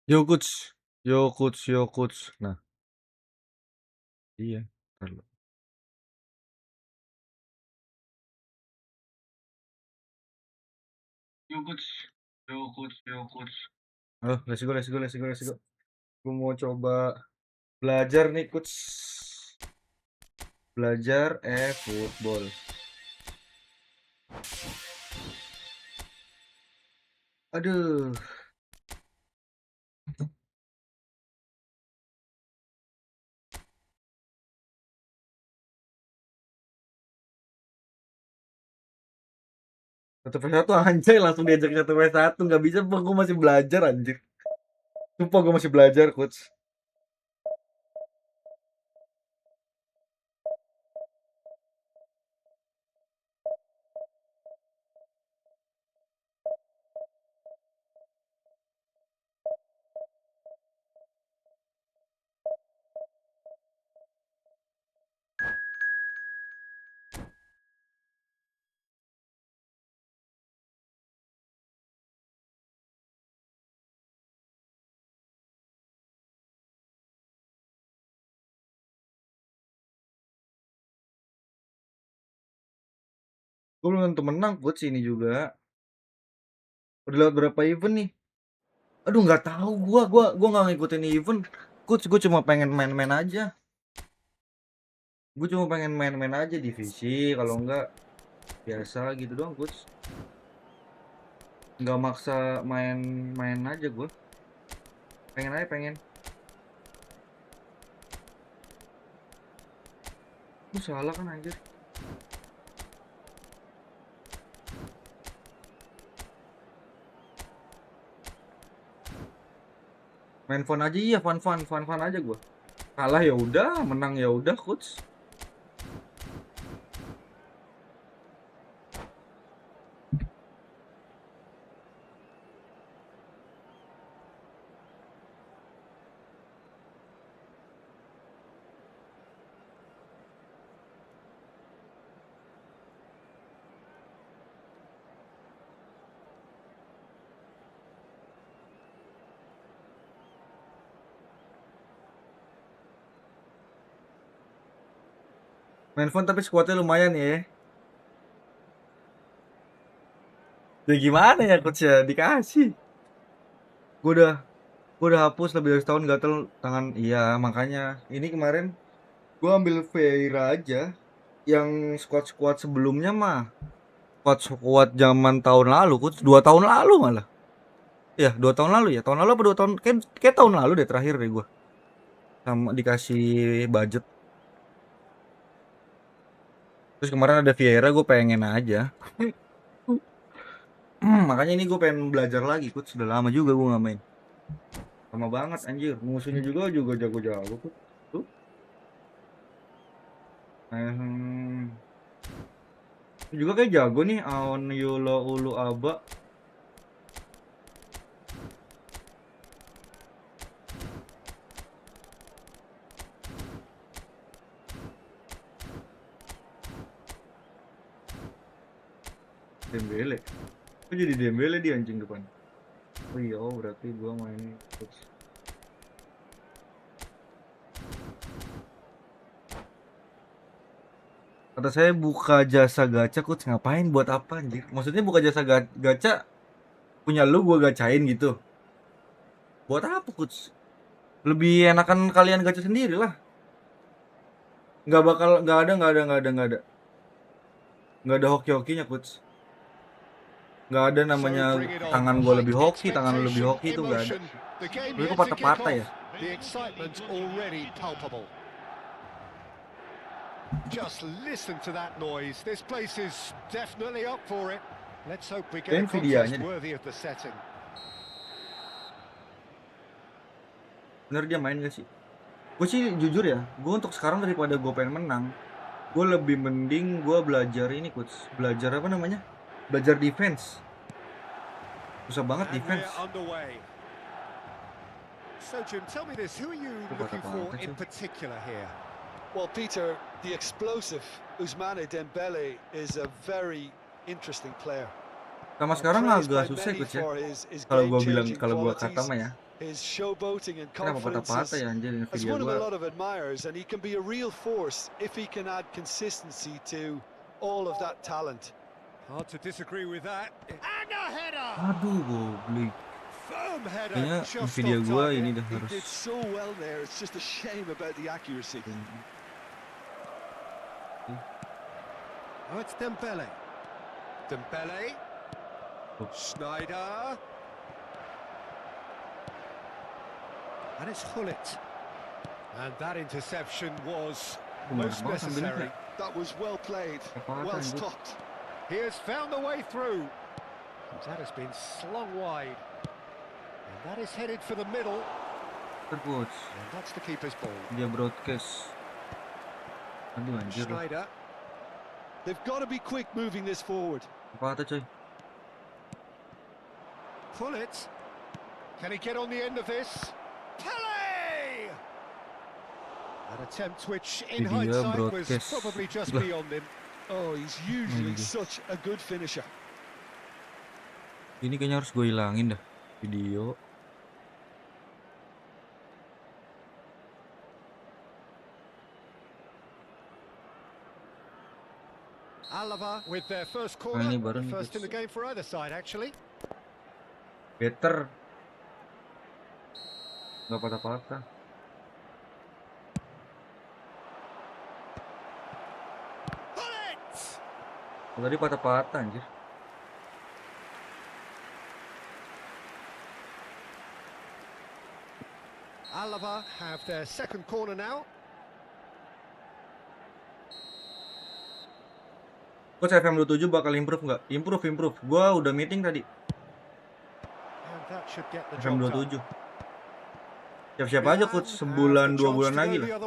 Yo coach, yo coach, yo coach. Nah, iya. Ntar lu. Yo coach, yo coach, yo coach. Halo, let's go, let's go, let's go, let's go. Gue mau coba belajar nih coach. Belajar football. Aduh, satu vs satu anjay langsung diajak satu vs satu nggak bisa, bang. Gue masih belajar anjir. Sumpah gue masih belajar coach. Gue belum tentu menang coach ini juga. Udah lewat berapa event nih? Aduh nggak tahu gua nggak ngikutin event. Coach, gue cuma pengen main-main aja. Gue cuma pengen main-main aja divisi, kalau enggak biasa gitu doang coach. Nggak maksa main-main aja gue. Pengen aja pengen. Lu salah kan anjir. Main fun aja, iya, fun aja gue. Kalah ya udah, menang ya udah coach. Main fun tapi squadnya lumayan ya. Ya gimana ya coach ya, dikasih. Gue udah hapus lebih dari setahun gatel tangan. Iya makanya ini kemarin gue ambil Vera aja. Yang squad sebelumnya mah squad zaman tahun lalu coach, 2 tahun lalu malah. Ya 2 tahun lalu ya, tahun lalu apa 2 tahun, kayak tahun lalu deh terakhir deh gue sama dikasih budget. Terus kemarin ada Vieira, gue pengen aja. Makanya ini gue pengen belajar lagi coach, sudah lama juga gue nggak main. Lama banget anjir, musuhnya juga jago-jago coach. Tuh. Juga kayak jago nih, Aon Yulo Ulu Aba. Dembele. Kok jadi Dembele di anjing depan? Oh iya, berarti gue main coach. Kata saya buka jasa gacha coach, ngapain, buat apa anjir? Maksudnya buka jasa gacha punya lu gua gacain gitu. Buat apa coach? Lebih enakan kalian gacha sendiri lah. Nggak ada hoki-hokinya coach. Nggak ada namanya tangan gua lebih hoki, tangan lu lebih hoki, itu nggak ada. Lu kok patah-patah ya? Just listen to that noise. This place is definitely up for it. Let's hope we get a Videonya contest worthy of the setting. bener dia main gak sih? Gue sih jujur ya, gue untuk sekarang daripada gue pengen menang, gue lebih mending gue belajar ini coach. Belajar apa namanya? Belajar defense. Susah banget defense. So Jim, tell me this, who are you looking for in particular here? Well, Peter, the explosive Ousmane Dembele is a very interesting player. Sama sekarang agak susah coach ya. Kalau gue bilang, kalau gue kata mah ya, His showboating and Kenapa confidence patah-patah ya anjir ini has video won him a gua. lot of admirers, and he can be a real force if he can add consistency to all of that talent. Hard to disagree with that. And a header! Aduh, goblok. Firm header, Kayaknya just video off gua ini target. dah He harus. did so well there, it's just a shame about the accuracy. Oh, it's Dembele. Dembele. Oh. Schneider. And it's Hullet. And that interception was most necessary. That was well played, well stopped. He has found the way through. That has been slung wide. And that is headed for the middle. Terus. And that's the keeper's ball. Dia broadcast. Aduh anjir. Schneider. They've got to be quick moving this forward. Patah coy. Pull it. Can he get on the end of this? Pele! An attempt which, in hindsight, was probably just beyond him. Oh, he's usually such a good finisher. Ini kayaknya harus gue hilangin dah video. Alaba with their first corner, the first in the game for either side actually. Better. Gak patah-patah. Tadi patah-patah anjir. Alaba have their second corner now. Coach FM27 bakal improve nggak? Improve. Gua udah meeting tadi. FM27. Siap-siap aja coach, sebulan 2 bulan lagi lah.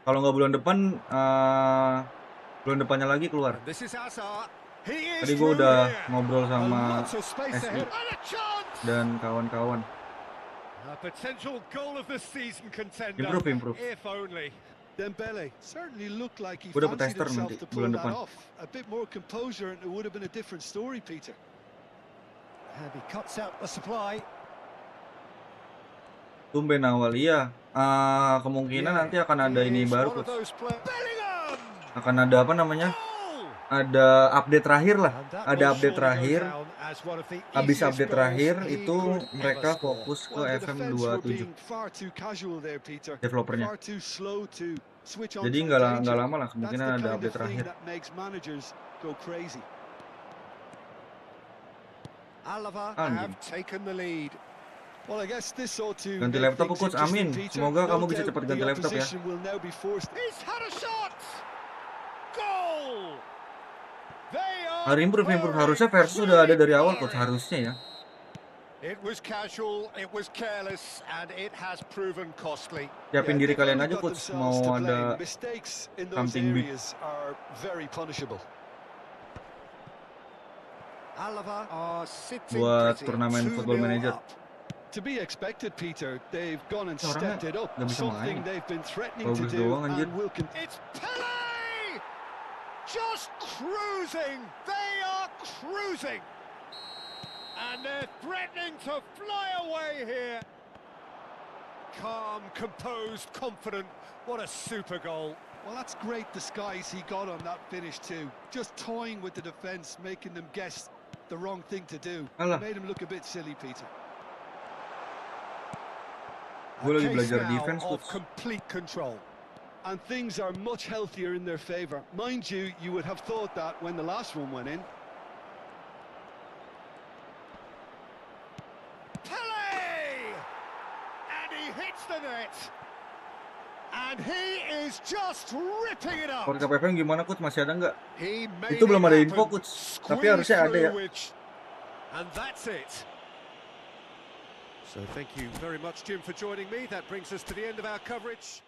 Kalau nggak bulan depan, bulan depannya lagi keluar. Tadi gua udah ngobrol sama SI dan kawan-kawan. Improve. Dembele certainly looked like he Udah fancied tester himself nanti to pull bulan that depan. off. A bit more composure and it would have been a different story, Peter. And he cuts out the supply. Tumben awal, iya. Kemungkinan nanti akan ada ini baru coach. Akan ada apa namanya? Ada update terakhir lah. Ada update terakhir. Habis update terakhir itu mereka fokus ke FM27 developernya. Jadi nggak lama lah, kemungkinan ada update terakhir. Ganti laptop coach, amin. Semoga kamu bisa cepat ganti laptop ya. Hari improve harusnya versi sudah ada dari awal coach, harusnya ya. Siapin diri kalian aja coach, mau ada something big. Buat turnamen football manager. To be expected, Peter. They've gone and stepped it up. Something they've been threatening to do and will continue. It's Pele! Just cruising. They are cruising. And they're threatening to fly away here. Calm, composed, confident. What a super goal. Well, that's great disguise he got on that finish too. Just toying with the defence, making them guess the wrong thing to do. Made him look a bit silly, Peter. Gue lagi belajar defense of complete control. And things are much healthier in their favour. Mind you, you would have thought that when the last one went in. Pele! And he hits the net. And he is just ripping it up. Podcast FM gimana coach, masih ada nggak? Itu belum ada info coach, tapi harusnya ada ya. And that's it. So thank you very much, Jim, for joining me. That brings us to the end of our coverage.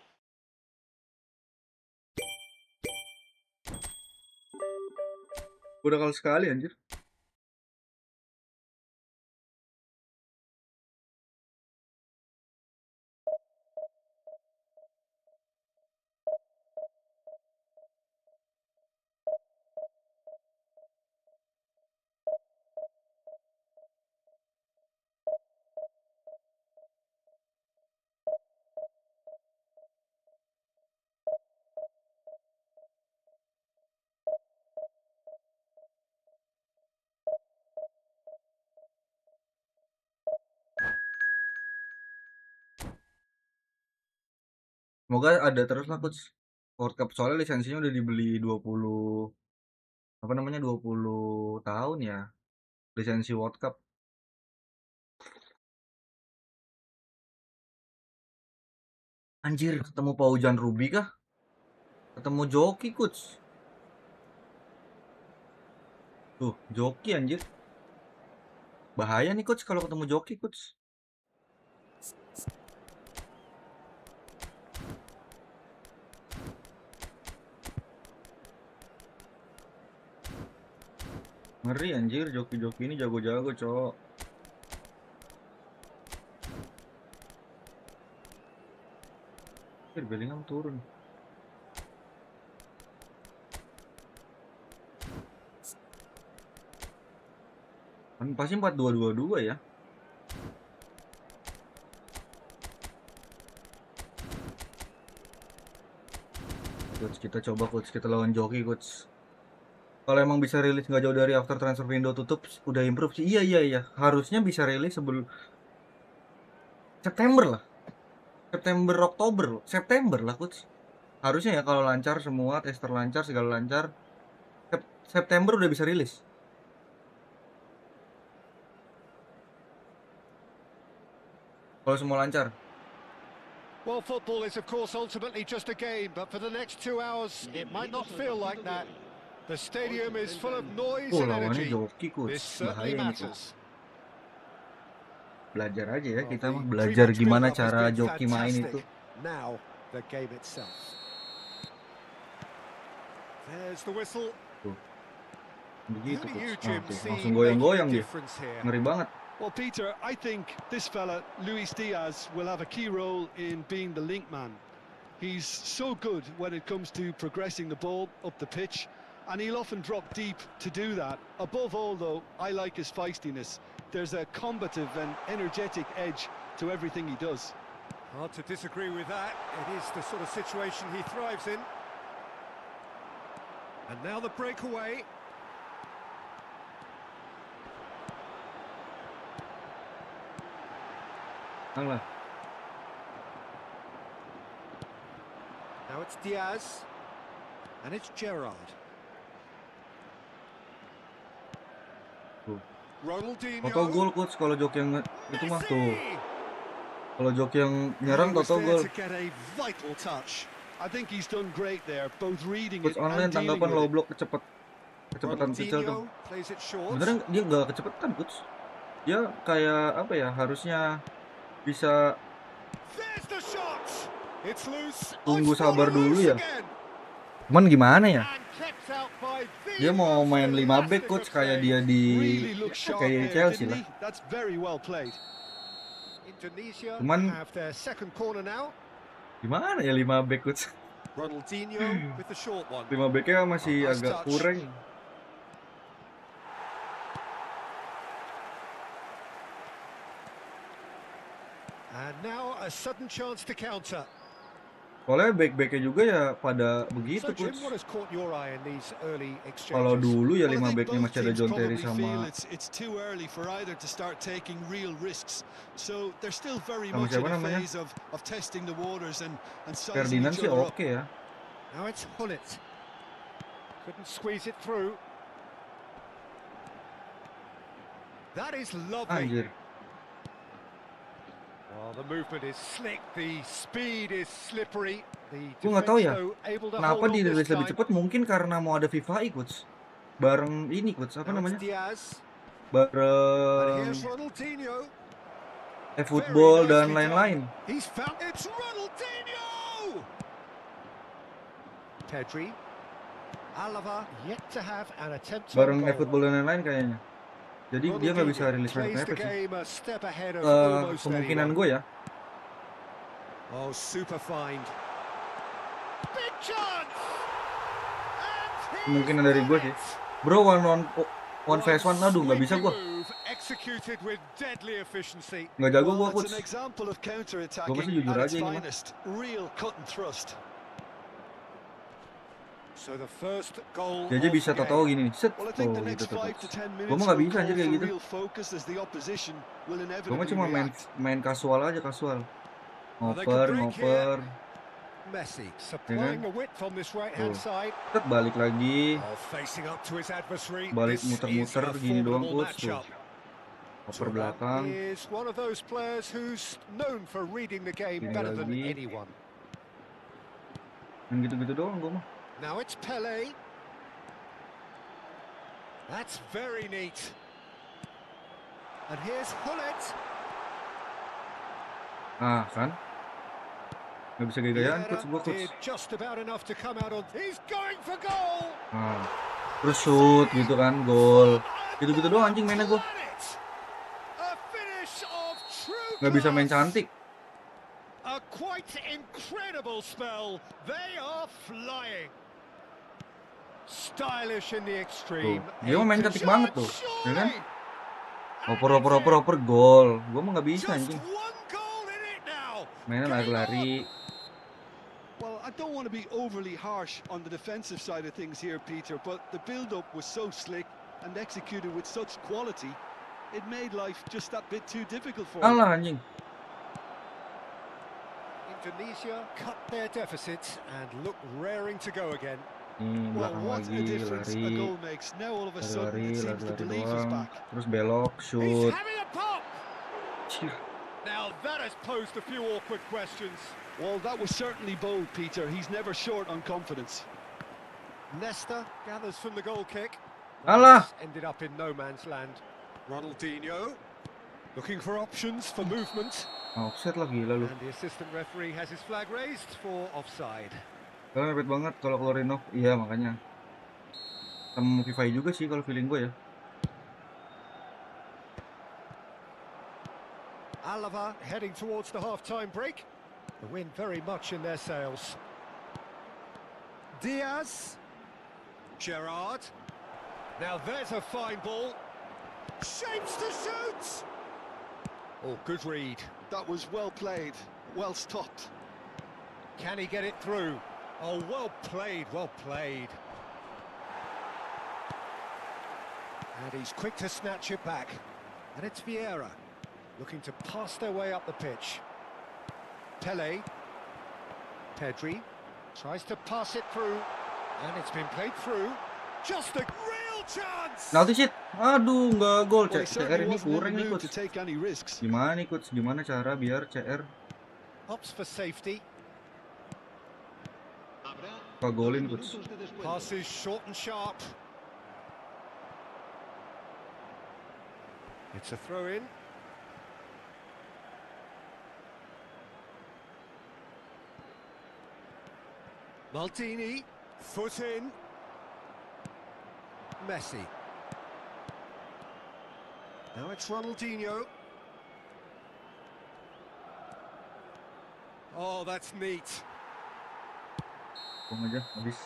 Udah kali sekali anjir. Semoga ada terus lah coach. World Cup soalnya lisensinya udah dibeli 20 tahun ya. Lisensi World Cup. Anjir, ketemu Paujan Ruby kah? Ketemu joki coach. Tuh, joki anjir. Bahaya nih coach kalau ketemu joki coach. Ngeri anjir, joki-joki ini jago-jago, cowok. Bellingham turun. Kan pasti 4-2-2-2 ya. Coach, kita coba coach, kita lawan joki coach. Kalau emang bisa rilis nggak jauh dari after transfer window tutup, udah improve sih. Iya. Harusnya bisa rilis sebelum September lah. September lah coach. Harusnya ya kalau lancar semua, tester lancar, segala lancar. September udah bisa rilis. Kalau semua lancar. Well, football is of course ultimately just a game, but for the next 2 hours it might not feel like that. The stadium is full of noise and lawannya energy. joki coach. This certainly matters. Belajar aja ya kita mah, belajar gimana cara joki main itu. Now the game itself. There's the whistle. Begitu coach. Langsung goyang-goyang dia. Ngeri banget. Well, Peter, I think this fella, Luis Diaz, will have a key role in being the link man. He's so good when it comes to progressing the ball up the pitch, and he'll often drop deep to do that. Above all, though, I like his feistiness. There's a combative and energetic edge to everything he does. Hard to disagree with that. It is the sort of situation he thrives in. And now the breakaway. Now it's Diaz, and it's Gerrard. Toto gol coach kalau joki yang itu mah tuh. Kalau joki yang nyerang Toto gol. Coach online tanggapan low block kecepatan kecil tuh. Sebenarnya dia nggak kecepatan coach. Dia kayak apa ya, harusnya bisa tunggu sabar dulu ya. Cuman gimana ya? Dia mau main 5 back coach kayak dia di kayak Chelsea lah. Cuman gimana ya 5 back coach? 5 backnya masih agak kurang. And now a sudden chance to counter. Soalnya back-backnya juga ya pada begitu coach. Kalau dulu ya 5 backnya masih ada John Terry sama siapa namanya? Ferdinand sih oke ya. Now it's Hullet. Couldn't squeeze it through. That is lovely. Anjir. Well, the movement is slick, the speed is slippery. Gue nggak tahu ya, kenapa dirilis lebih cepat? Mungkin karena mau ada FIFA coach, bareng ini coach, apa namanya? Bareng Efootball dan lain-lain. Bareng Efootball dan lain-lain kayaknya. Jadi dia nggak bisa rilis mepet sih. Kemungkinan gue ya. Oh, super find. Kemungkinan dari gue sih. Bro, one vs one, aduh nggak bisa gue. Nggak jago gue coach. Gue masih jujur aja ini mah. Dia aja bisa tau gini nih, set, gitu tuh. Gue mah nggak bisa aja kayak gitu. Gue mah cuma main kasual aja, kasual. Ngoper. Messi supplying the width on this right-hand side. Set balik lagi. Oh, facing up to his adversary. Balik This is muter-muter a gini doang, formidable coach tuh. matchup. Oper Thuram belakang. is one of those players who's known for reading the game Ini better than lagi. anyone. Dan gitu-gitu doang gue mah. Now it's Pele. That's very neat. And here's Hullet. Ah kan? Gak bisa gaya-gayaan coach gue coach. Did just about enough to come out on. He's going for goal. Nah, terus shoot gitu kan, gol. Gitu-gitu doang anjing mainnya gue. A finish of true Gak bisa main class. cantik. A quite incredible spell. They are flying. Stylish in the extreme. Tuh, dia mah main cantik banget tuh, ya kan? Surely. Oper gol. Gue mah gak bisa Just anjing. one goal in it now. Mainnya lari-lari. Well, I don't want to be overly harsh on the defensive side of things here, Peter, but the build-up was so slick and executed with such quality, it made life just that bit too difficult for him. Alah anjing. Indonesia cut their deficit and look raring to go again. Well, Belakang what a lagi, difference a lari. goal makes. Now all of a sudden Lari, it seems the lari belief is doang. back. Terus belok, He's shoot. having a pop. Now that has posed a few awkward questions. Well, that was certainly bold, Peter. He's never short on confidence. Nesta gathers from the goal kick. Alah. This ended up in no man's land. Ronaldinho looking for options for movement. Offset lah gila lu. And the assistant referee has his flag raised for offside. Kalian repet banget kalau keluarin off. Iya makanya. Sama FIFA juga sih kalau feeling gue ya. Alava heading towards the half-time break. The wind very much in their sails. Diaz. Gerrard. Now there's a fine ball. Shapes to shoot. Oh, good read. That was well played, well stopped. Can he get it through? Oh, well played, well played. And he's quick to snatch it back. And it's Vieira, looking to pass their way up the pitch. Pele. Pedri tries to pass it through. And it's been played through. Just a real chance! Penalti shit. Aduh, nggak gol. Well, he CR certainly ini wasn't in kurang the nih mood coach. to take any risks. Gimana nih coach? Gimana cara biar CR Opts for safety. golin coach? Passes short and sharp. It's a throw-in. Maldini, foot in. Messi. Now it's Ronaldinho. Oh, that's neat. Buang aja, habis.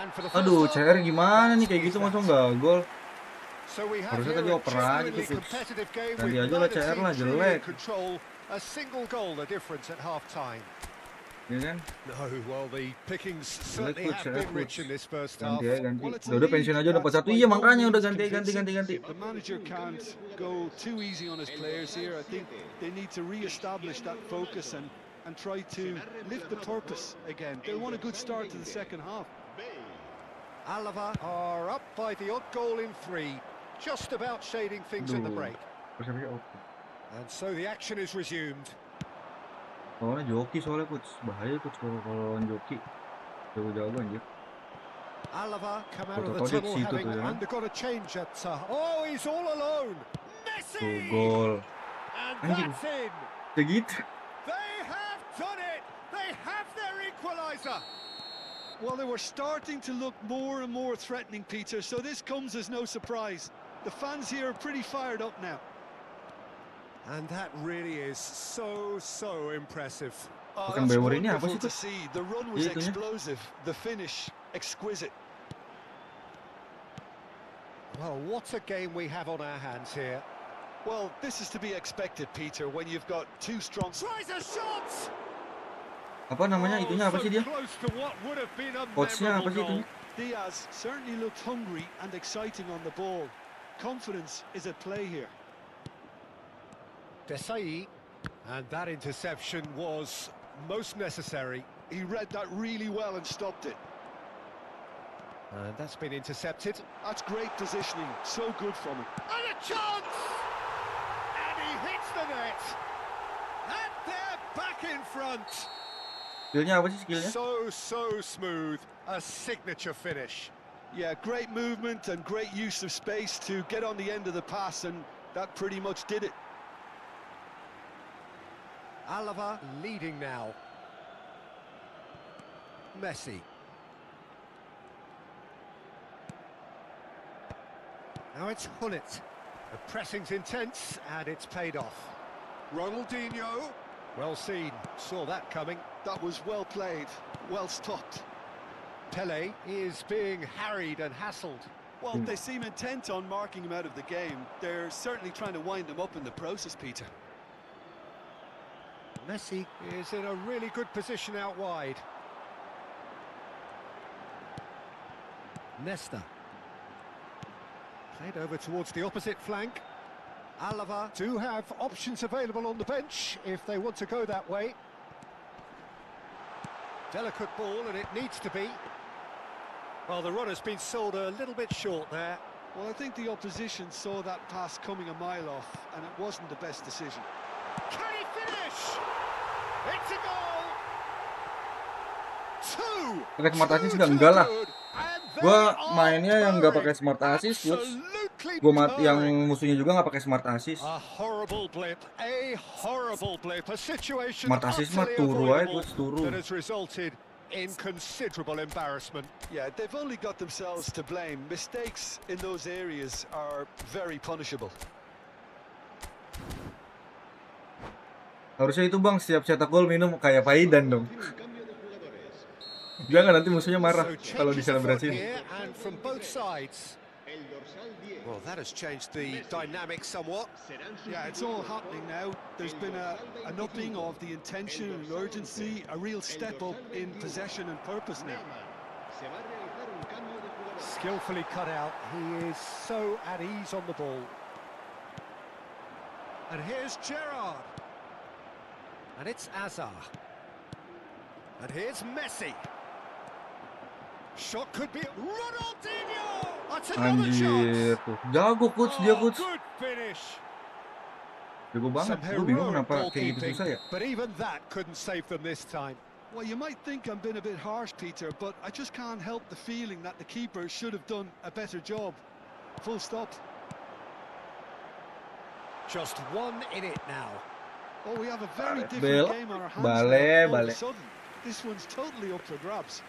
And for the first Aduh, half, CR gimana nih kayak that's gitu that. masa nggak gol? So we have Harusnya here tadi a oper aja genuinely tuh, Fitz. competitive game Ganti with aja lah neither CR team lah, truly in jelek. control. A single goal the difference at half-time. Ya kan? No, well, the pickings certainly Coach, have been rich coach. in this first half. Ganti aja, ganti. Well, it's a Udah lead pensiun aja dapat that's satu. by Iya no makanya means udah convincing. ganti. The manager can't go too easy on his players here. I think they need to re-establish that focus and try to lift the purpose again. They want a good start to the second half. Alava are up by the odd goal in 3, just about shading things at the Aduh. break. Persiapannya oke. And so the action is resumed. Soalnya joki soalnya coach. Bahaya coach kalau lawan joki. Jauh-jauh anjir. Alava come out of the Toto di tunnel situ having tuh, ya kan? undergone a change at... oh, he's all alone! Tuh Messi! gol. And Anjing. that's in! Kayak gitu. They have done it! They have their equaliser! Well, they were starting to look more and more threatening, Peter, so this comes as no surprise. The fans here are pretty fired up now. And that really is so impressive. Oh, Bukan that's Bewer ini apa wonderful sih, to Coach? see. The run was Iya, itunya. explosive, the finish exquisite. Well, what a game we have on our hands here. Well, this is to be expected, Peter, when you've got two strong... Tries a shot! Apa namanya itunya apa so sih dia? close to what would have been a Coachnya apa memorable sih goal. itunya? Diaz certainly looked hungry and exciting on the ball. Confidence is at play here. Desai, and that interception was most necessary. he read that really well and stopped it. And that's been intercepted. That's great positioning, so good from him. And a chance! And he hits the net. And they're back in front. Skillnya apa sih skillnya? So smooth. A signature finish. Yeah, great movement and great use of space to get on the end of the pass, and that pretty much did it. Alava leading now. Messi. Now it's Hullet. The pressing's intense and it's paid off. Ronaldinho. Well seen. Saw that coming. That was well played, well stopped. Pele is being harried and hassled. Well, they seem intent on marking him out of the game. They're certainly trying to wind him up in the process, Peter. Messi is in a really good position out wide. Nesta. Played over towards the opposite flank. Alava do have options available on the bench if they want to go that way. Delicate ball, and it needs to be. Well, the runner's been sold a little bit short there. Well, I think the opposition saw that pass coming a mile off, and it wasn't the best decision. Can he finish? It's a goal! Two! Pakai smart assist enggak lah. Gua mainnya yang nggak pakai smart assist, yang musuhnya juga nggak pakai smart assist. Smart assist mah turu aja, gua turu. In considerable embarrassment. Yeah, they've only got themselves to blame. Mistakes in those areas are very punishable. Harusnya itu Bang, setiap cetak gol minum kayak Paidan dong. Jangan nanti musuhnya marah kalau diselebrasiin. Well, that has changed the dynamic somewhat. Yeah, it's all happening now. There's been an upping of the intention and urgency, a real step up in possession and purpose now. Skillfully cut out. He is so at ease on the ball. And here's Gerrard. And it's Azar. And here's Messi. Shot could be Ronaldinho. That's another Anjir, tuh. Jago coach, dia coach. Good finish. Jago banget. Gue bingung kenapa kayak gitu susah ya. But even that couldn't save them this time. Well, you might think I'm being a bit harsh, Peter, but I just can't help the feeling that the keeper should have done a better job. Full stop. Just one in it now. Oh, we have a very different game on our hands now. All of a sudden, this one's totally up for grabs.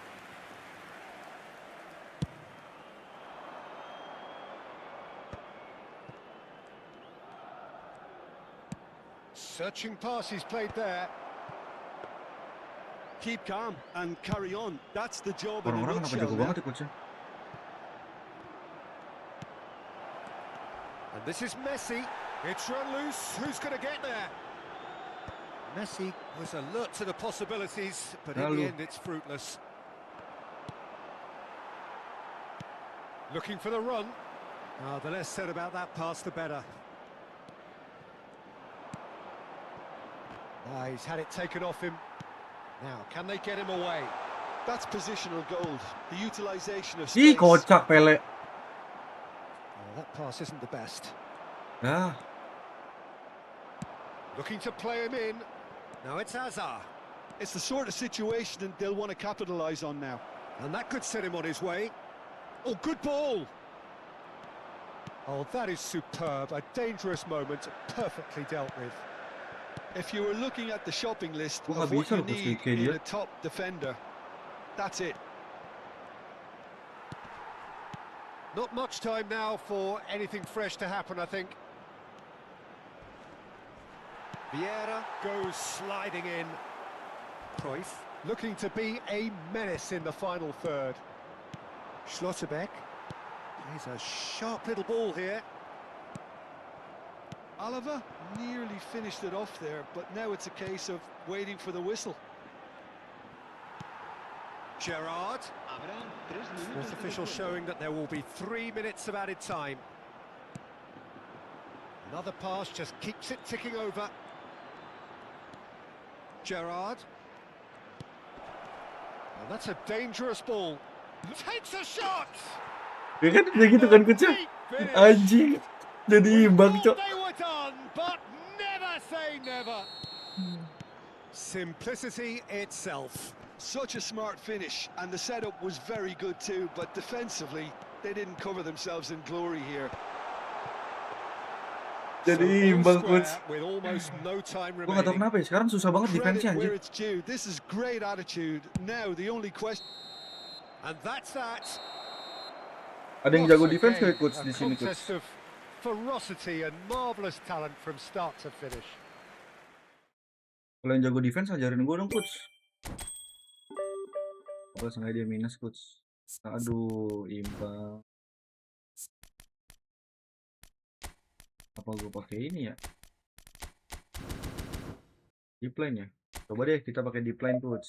Searching pass he's played there. Keep calm and carry on. That's the job in a Orang-orang kenapa jago nutshell. banget ya coachnya? And this is Messi. It's run loose. Who's going to get there? Messi was alert to the possibilities, but in the end it's fruitless. Looking for the run. Oh, the less said about that pass, the better. He's had it taken off him. Now, can they get him away? That's positional gold. The utilisation of space. Kocak Pele. Oh, that pass isn't the best. Nah. Looking to play him in. Now it's Azar. It's the sort of situation that they'll want to capitalise on now. And that could set him on his way. Oh, good ball. Oh, that is superb. A dangerous moment, perfectly dealt with. If you were looking at the shopping list of what you need in a top defender, that's it. Not much time now for anything fresh to happen, I think. Vieira goes sliding in. Cruyff looking to be a menace in the final third. Schlotterbeck plays a sharp little ball here. Oliver nearly finished it off there, but now it's a case of waiting for the whistle. Gerrard. Fourth official showing that there will be 3 minutes of added time. Another pass just keeps it ticking over. Gerrard. And that's a dangerous ball. Takes a shot. Ya kan kayak gitu kan coach. Great finish. Anjing. Jadi We imbang, thought Cok. they were done, but never say never. Simplicity itself. Such a smart finish, and the setup was very good too, but defensively, they didn't cover themselves in glory here. Jadi imbang coach. With almost no time Gua nggak tahu remaining. kenapa ya, sekarang susah banget Credit defense-nya where anjir. it's due. This is great attitude. Now the only question. And that's that. Ada yang What jago a defense game. kayak coach A di sini contest coach. of ferocity and marvelous talent from start to finish. Kalau yang jago defense ajarin gua dong coach. Apa sengaja dia minus coach. Aduh, imbang. Apa gua pakai ini ya? Deep line ya? Coba deh kita pakai deep line coach.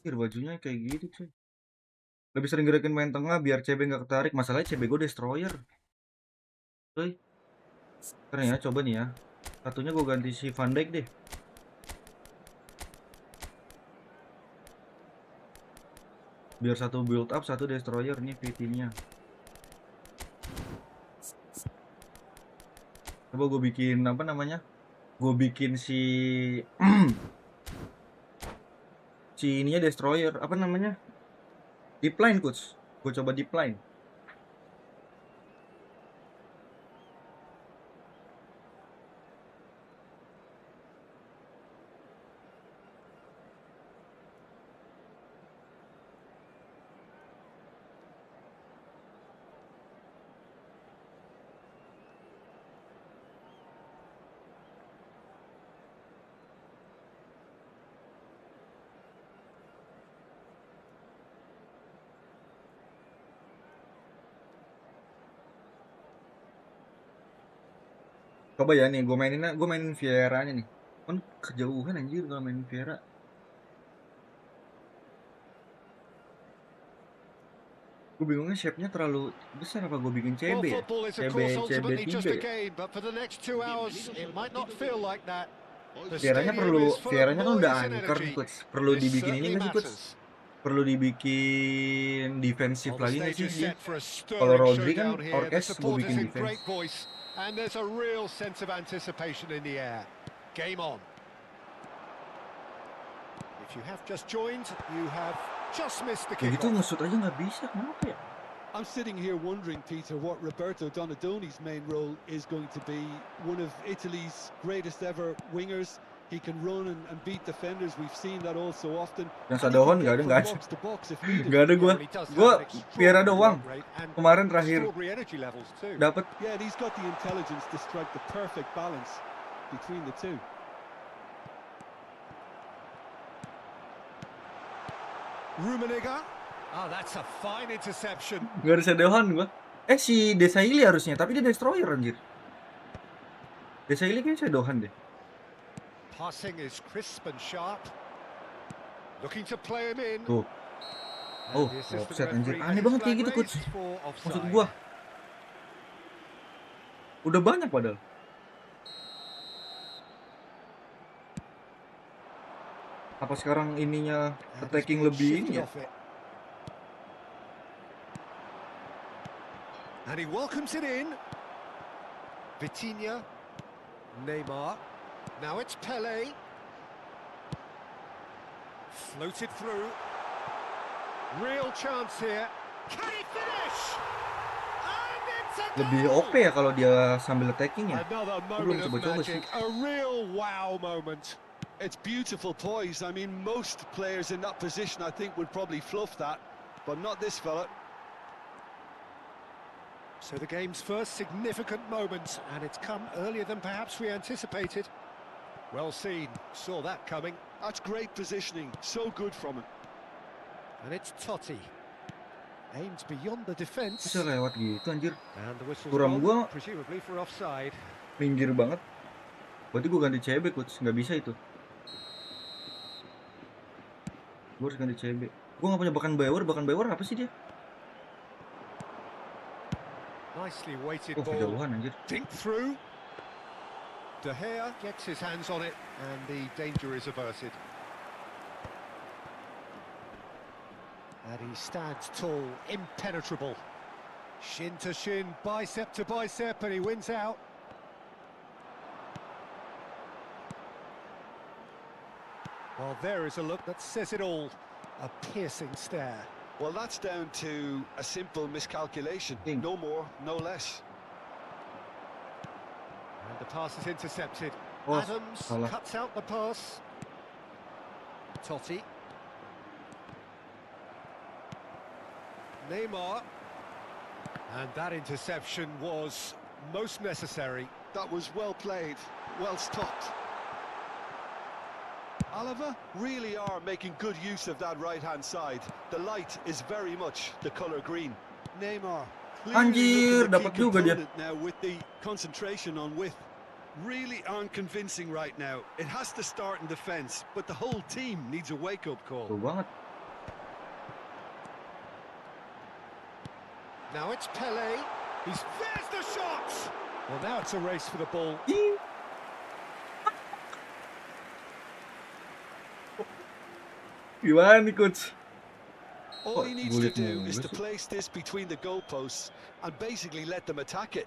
Bajunya kayak gitu cuy. Lebih sering gerakin main tengah biar CB nggak ketarik. Masalahnya CB gue destroyer cuy. Keren ya, coba nih ya. Satunya gue ganti si Van Dijk deh. Biar satu build up, satu destroyer nih VT-nya. Coba gue bikin apa namanya? Gue bikin si si ininya destroyer, apa namanya? Deep line coach. Gue coba deep line. Coba ya nih, gue mainin Vieira-nya nih. Kan kejauhan anjir kalau mainin Vieira. Gue bingungnya shape-nya terlalu besar apa gue bikin CB Well, ya? football is of CB course ultimately 3 just a ya? game, but for the next 2 hours, it might not feel like that. The Vieira-nya stadium is full of kan udah noise and anchor energy. coach. Perlu This dibikin ini certainly nggak sih coach? matters. Perlu dibikin defensif Well, the lagi nggak stage sih is dia? set for a Kalau stirring Rodri kan showdown here. The orkes gue supporters bikin in defense. great voice, and there's a real sense of anticipation in the air. Game on. If you have just joined, you have just missed the Ya gitu kickoff. nge-shoot aja nggak bisa, kenapa ya? I'm sitting here wondering, Peter, what Roberto Donadoni's main role is going to be. One of Italy's greatest ever wingers. He can run and beat defenders. We've seen that all so often. Yang And he Sadohon can nggak get ada, from nggak ada. box to box if needed. Nggak ada Yeah, gue. well, he does Gue have an Vieira extraordinary doang. work rate and Kemarin terakhir extraordinary energy levels too. dapat. Yeah, and he's got the intelligence to strike the perfect balance between the two. Rummenigge. Oh, that's a fine interception. Nggak ada Sadohon gue. Si Desailly harusnya, tapi dia destroyer anjir. Desailly kayaknya Sadohon deh. Passing is crisp and sharp. Looking to play him in. Tuh. Oh, And the assistant offset anjir. referee Aneh has banget his kayak flag gitu coach. raised for Maksud offside. gua udah banyak padahal. Apa sekarang ininya And he's attacking being lebih shifted ini ya? off it. And he welcomes it in. Vitinha. Neymar. Now it's Pele. Floated through. Real chance here. Can he finish? And it's a Lebih goal! OP ya kalau dia sambil attacking ya. Another Gue belum moment of coba-coba sih. magic, a real wow moment. It's beautiful poise. I mean, most players in that position, I think, would probably fluff that, but not this fella. So the game's first significant moment, and it's come earlier than perhaps we anticipated. Well seen, saw that coming. That's great positioning, so good from him. And it's Totti. Aims beyond the defence. Bisa lewat gitu anjir. And the whistle's Kurang gone, gua presumably for offside. minggir banget. Berarti gue ganti CB coach, nggak bisa itu. Gue harus ganti CB. Gue nggak punya bahkan Bayer apa sih dia? Nicely weighted Oh ball. kejauhan anjir. Think through. De Gea gets his hands on it, and the danger is averted. And he stands tall, impenetrable. Shin to shin, bicep to bicep, and he wins out. Well, there is a look that says it all. A piercing stare. Well, that's down to a simple miscalculation. No more, no less. And the pass is intercepted. Oh, Adams salah. cuts out the pass. Totti. Neymar. And that interception was most necessary. That was well played, well stopped. Oliver really are making good use of that right-hand side. The light is very much the colour green. Neymar. Anjir, dapat juga dia. Now with the concentration on width. Really aren't convincing right now. It has to start in defence, but the whole team needs a wake-up call. Tuh banget. Now it's Pele. There's the shot! Well, now it's a race for the ball. Gimana nih coach? All he needs to Bulit do mulu is to sih. place this between the goalposts and basically let them attack it.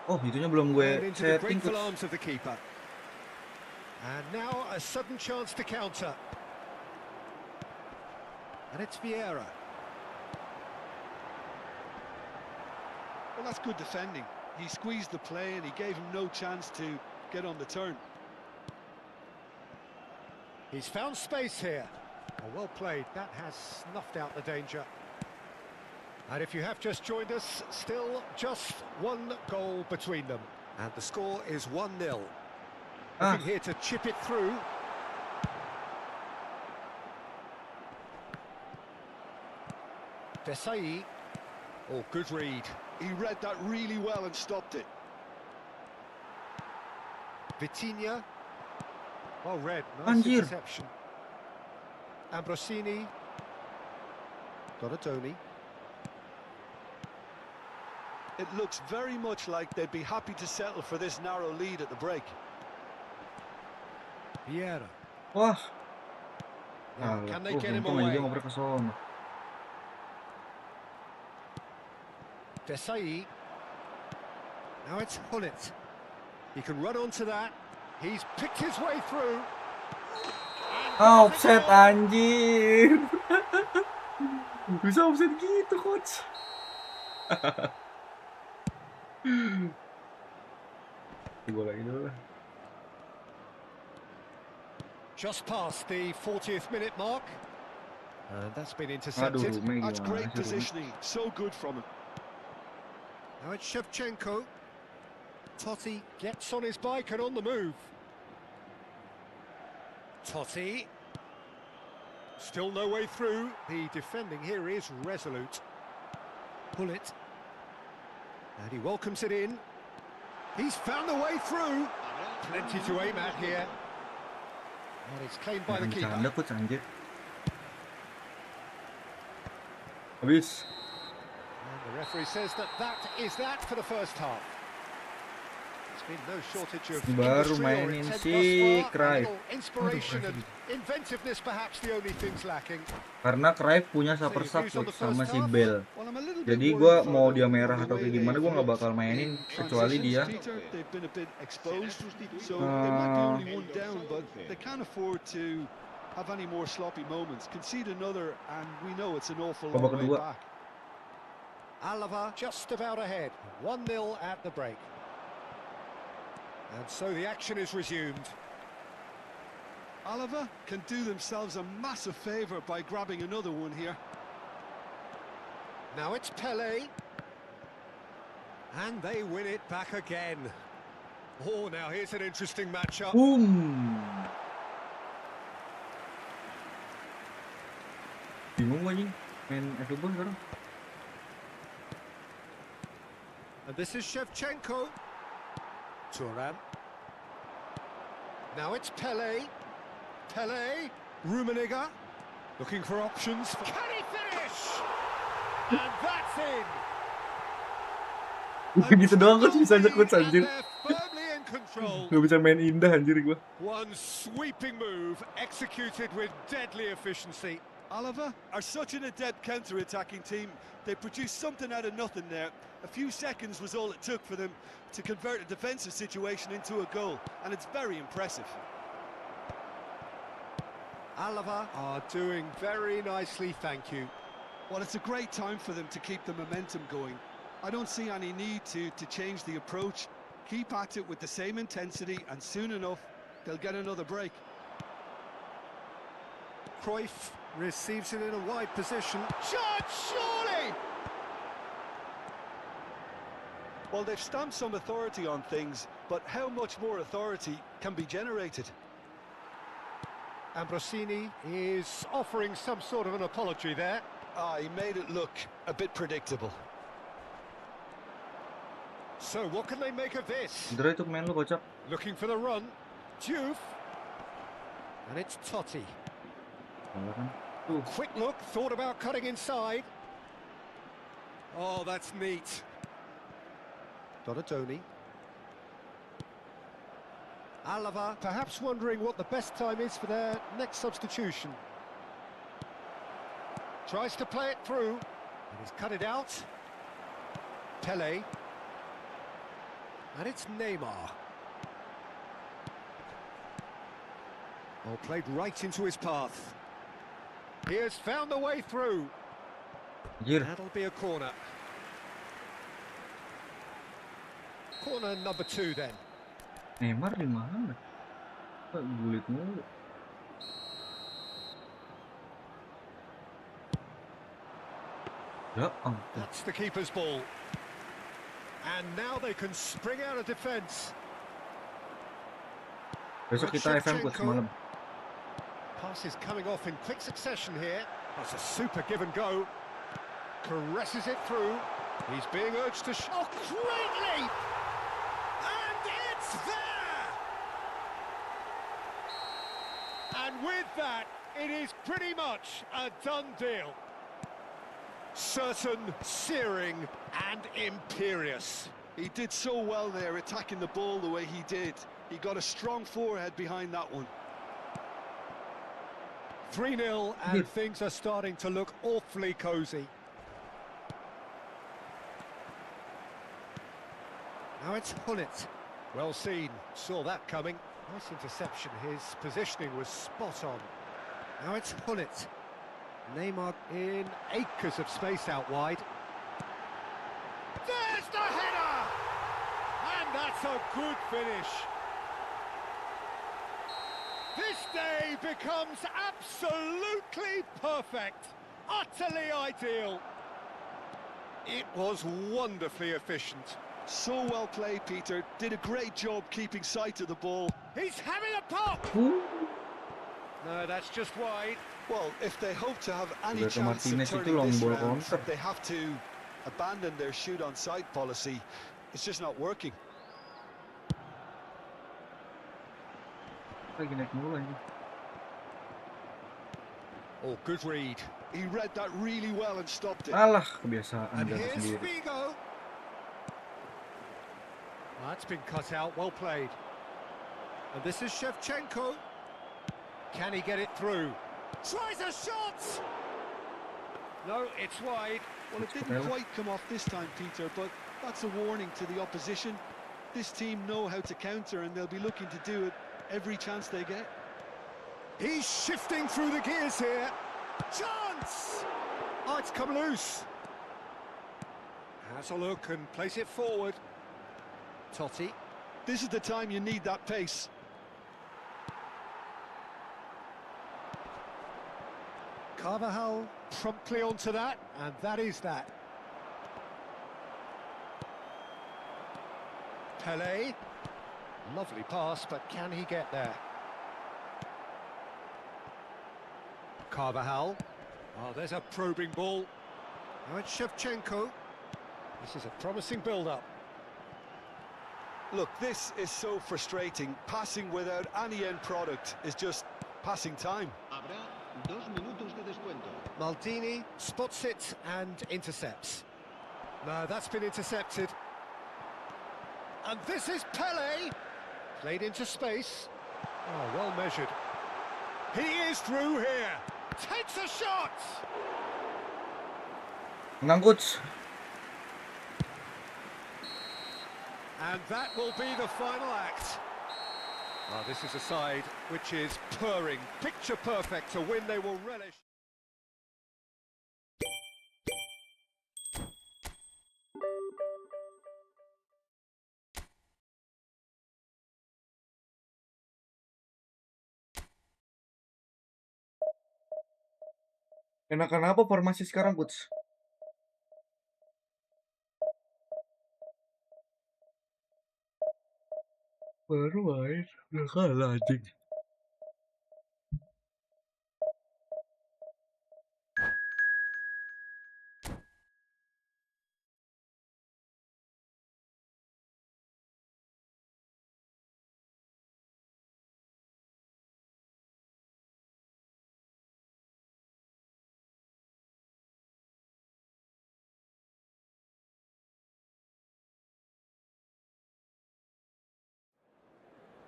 Oh, itunya belum And gue into the setting grateful coach. arms of the keeper. And now a sudden chance to counter. And it's Vieira. Well, that's good defending. He squeezed the play and he gave him no chance to get on the turn. He's found space here. Oh, well played. That has snuffed out the danger. And if you have just joined us, still just one goal between them. And the score is 1-0. Looking here to chip it through. Desai. Oh, good read. He read that really well and stopped it. Vitinha. Well read. Nice Anjir. interception. Ambrosini. Donatoni. It looks very much like they'd be happy to settle for this narrow lead at the break. Vieira. Wah. Now, can they get him untung aja dia away? ngoper ke sono. Desai. Now it's Hullet. He can run onto that. He's picked his way through. Offset anjir. Bisa offset gitu coach. Gol lagi dulu lah. Just past the 40th minute mark. And that's been Aduh, intercepted. Rumi That's gimana great sih, Rumi? positioning, so good from him. Now it's Shevchenko. Totti gets on his bike and on the move. Totti. Still no way through. The defending here is resolute. Pull it. And he welcomes it in. He's found a way through. Plenty to aim at here. And it's claimed by the Jangan keeper. bercanda coach anjir. Habis. And the referee says that is that for the first half. There's been no shortage of Baru industry or mainin intent si thus far. A Cruyff. little inspiration and inventiveness perhaps the only things lacking. Karena Cruyff punya So super your sub views on the sama first si half? Bell. Well, I'm a little bit Jadi worried gue for mau them, dia merah the atau way kayak gimana they've gue nggak looked bakal mainin in kecuali transitions, dia Peter. They've been a bit exposed, so they might be only one down, but they can't afford to have any more sloppy moments. Concede another, and we know it's an awful long babak way kedua. back. Alava just about ahead, 1-0 at the break. And so the action is resumed. Oliver can do themselves a massive favour by grabbing another one here. Now it's Pele. And they win it back again. Oh, now here's an interesting matchup. Boom. Bingung gue anjing main Efootball sekarang. And this is Shevchenko. Turan. Now it's Pele. Pele. Rummenigge. Looking for options. Can he finish? And that's in. Gitu doang kan bisa aja coach anjir. And they're firmly in control. Gak bisa main indah anjir gue. One sweeping move executed with deadly efficiency. Oliver are such an adept counter-attacking team. They produced something out of nothing there. A few seconds was all it took for them to convert a defensive situation into a goal, and it's very impressive. Alava are doing very nicely, thank you. Well, it's a great time for them to keep the momentum going. I don't see any need to change the approach. Keep at it with the same intensity, and soon enough, they'll get another break. Cruyff receives it in a wide position. Shot, surely! Well, they've stamped some authority on things, but how much more authority can be generated? Ambrosini is offering some sort of an apology there. He made it look a bit predictable. So what can they make of this? Indra itu main lu kocak. Looking for the run. Diouf. And it's Totti. Quick look, thought about cutting inside. Oh, that's neat. Donatoni. Alava, perhaps wondering what the best time is for their next substitution. Tries to play it through, and he's cut it out. Pele. And it's Neymar. Oh, played right into his path. He has found the way through. Anjir. That'll be a corner. Corner number 2 then. Neymar di mana? Kok gulit mulu. Ya ampun. That's the keeper's ball. And now they can spring out of defence. Besok kita FM coach malam. Passes coming off in quick succession here. That's a super give and go. Caresses it through. He's being urged to oh, great leap! And it's there! And with that, it is pretty much a done deal. Certain, searing, and imperious. He did so well there, attacking the ball the way he did. He got a strong forehead behind that one. 3-0, and things are starting to look awfully cosy. Now it's Hullet. Well seen, saw that coming. Nice interception, his positioning was spot on. Now it's Hullet. Neymar in acres of space out wide. There's the header! And that's a good finish. This day becomes absolutely perfect, utterly ideal. It was wonderfully efficient. So well played, Peter. Did a great job keeping sight of the ball. He's having a pop! No, that's just wide. Well, if they hope to have any Roberto chance of Martinez itu turning long this ball round, counter. they have to abandon their shoot-on-sight policy. It's just not working. Lagi naik mulu anjing. Oh, good read. He read that really well and stopped it. Alah, kebiasaan And jatuh here's sendiri. Figo. That's been cut out, well played. And this is Shevchenko. Can he get it through? Tries a shot! No, it's wide. Well, it didn't quite come off this time, Peter, but that's a warning to the opposition. This team know how to counter, and they'll be looking to do it every chance they get. He's shifting through the gears here. Chance! Oh, it's come loose. Has a look and place it forward. Totti. This is the time you need that pace. Carvajal promptly onto that, and that is that. Pele. Lovely pass, but can he get there? Carvajal. Oh, there's a probing ball. Now it's Shevchenko. This is a promising build-up. Look, this is so frustrating. Passing without any end product is just passing time. Habrá 2 minutos de descuento. Maldini spots it and intercepts. No, that's been intercepted. And this is Pele. Played into space. Oh, well measured. He is through here. Takes a shot. Menang, coach. And that will be the final act. Oh, this is a side which is purring, picture perfect, a win they will relish. Enakan apa formasi sekarang, coach? Baru main, udah kalah anjing.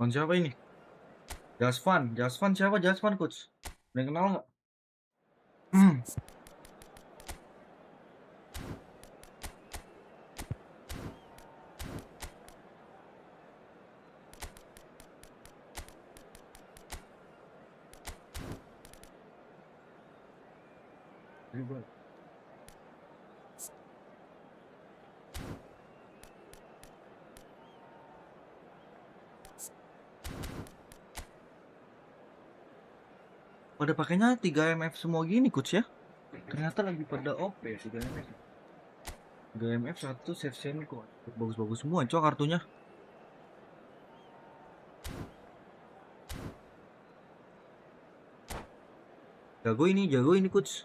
Lawan siapa ini? Jasvan siapa Jasvan, coach? Ada yang kenal nggak? Dribble. Pada pakainya 3 MF semua gini, coach ya? Ternyata lagi pada OP ya 3 MF. 3 MF 1 Shevchenko. Bagus-bagus semua, coy, kartunya. Jago ini coach.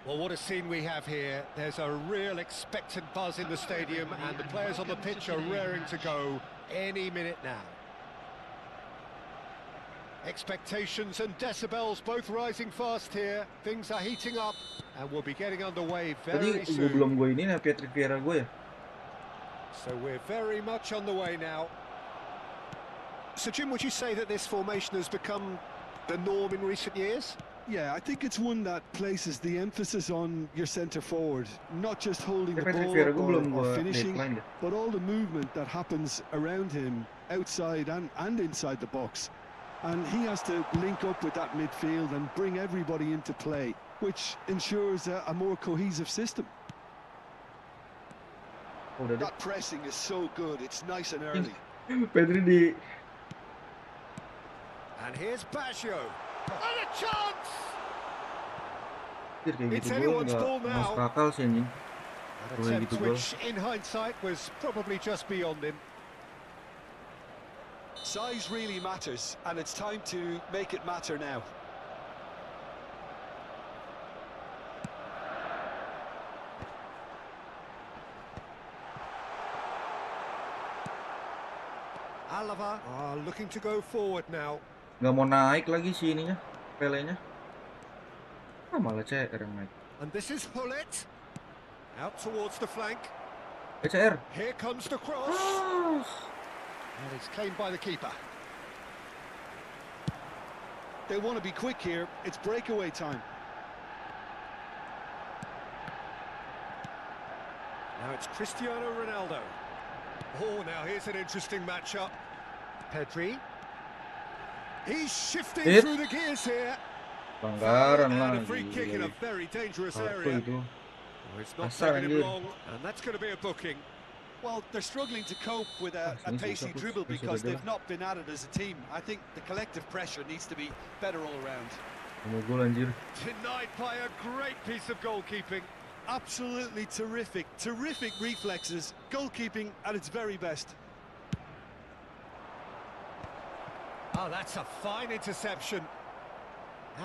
Well, what a scene we have here. There's a real expectant buzz in the stadium, and the players on the pitch are raring to go any minute now. Expectations and decibels both rising fast here. Things are heating up, and we'll be getting underway very Tadi soon. belum gue ini Patrick Vieira gue ya. So we're very much on the way now. So, Jim, would you say that this formation has become the norm in recent years? Yeah, I think it's one that places the emphasis on your centre forward, not just holding the Patrick ball Vieira gue belum or gue finishing, deadline deh. but all the movement that happens around him, outside and inside the box. And he has to link up with that midfield and bring everybody into play, which ensures a more cohesive system. Udah deh. That pressing is so good, it's nice and early. Pedri di And here's Baggio. And a chance! kayak It's gitu anyone's nggak ball masuk now. akal sih anjing. An Boleh attempt gitu gol. which, in hindsight, was probably just beyond him. Size really matters, and it's time to make it matter now. Alava are looking to go forward now. Nggak mau naik lagi sih ininya. Pelenya. Malah CR yang naik. And this is Hullet. Out towards the flank. CR. Here comes the cross. And it's claimed by the keeper. They want to be quick here. It's breakaway time. Now it's Cristiano Ronaldo. Oh, now here's an interesting matchup. Pedri. He's shifting through the gears here. Pelanggaran And a lagi. free kick in a very dangerous Kartu area. itu. Oh, it's not Asal, taking him anjir. long, and that's going to be a booking. Well, they're struggling to cope with a Ini pacey susah, dribble susah because aja they've lah. not been at it as a team. I think the collective pressure needs to be better all around. Mau gol anjir. Denied by a great piece of goalkeeping. Absolutely terrific, terrific reflexes. Goalkeeping at its very best. Oh, that's a fine interception.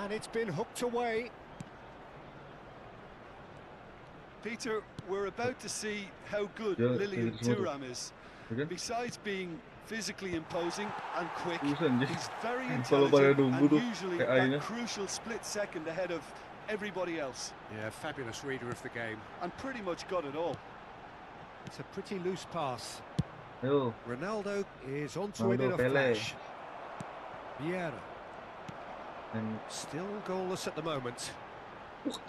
And it's been hooked away. Peter, we're about to see how good Ya, Lilian kayak gitu semua tuh. Thuram is. Ya kan? Besides being physically imposing and quick, Susah anjir. he's very Kalau pada intelligent nunggu and tuh usually kayak that Aina. crucial split second ahead of everybody else. Yeah, fabulous reader of the game. And pretty much got it all. It's a pretty loose pass. Ayo. Ronaldo is onto it in a Ronaldo, Pele. flash. Vieira. Dan Still goalless at the moment.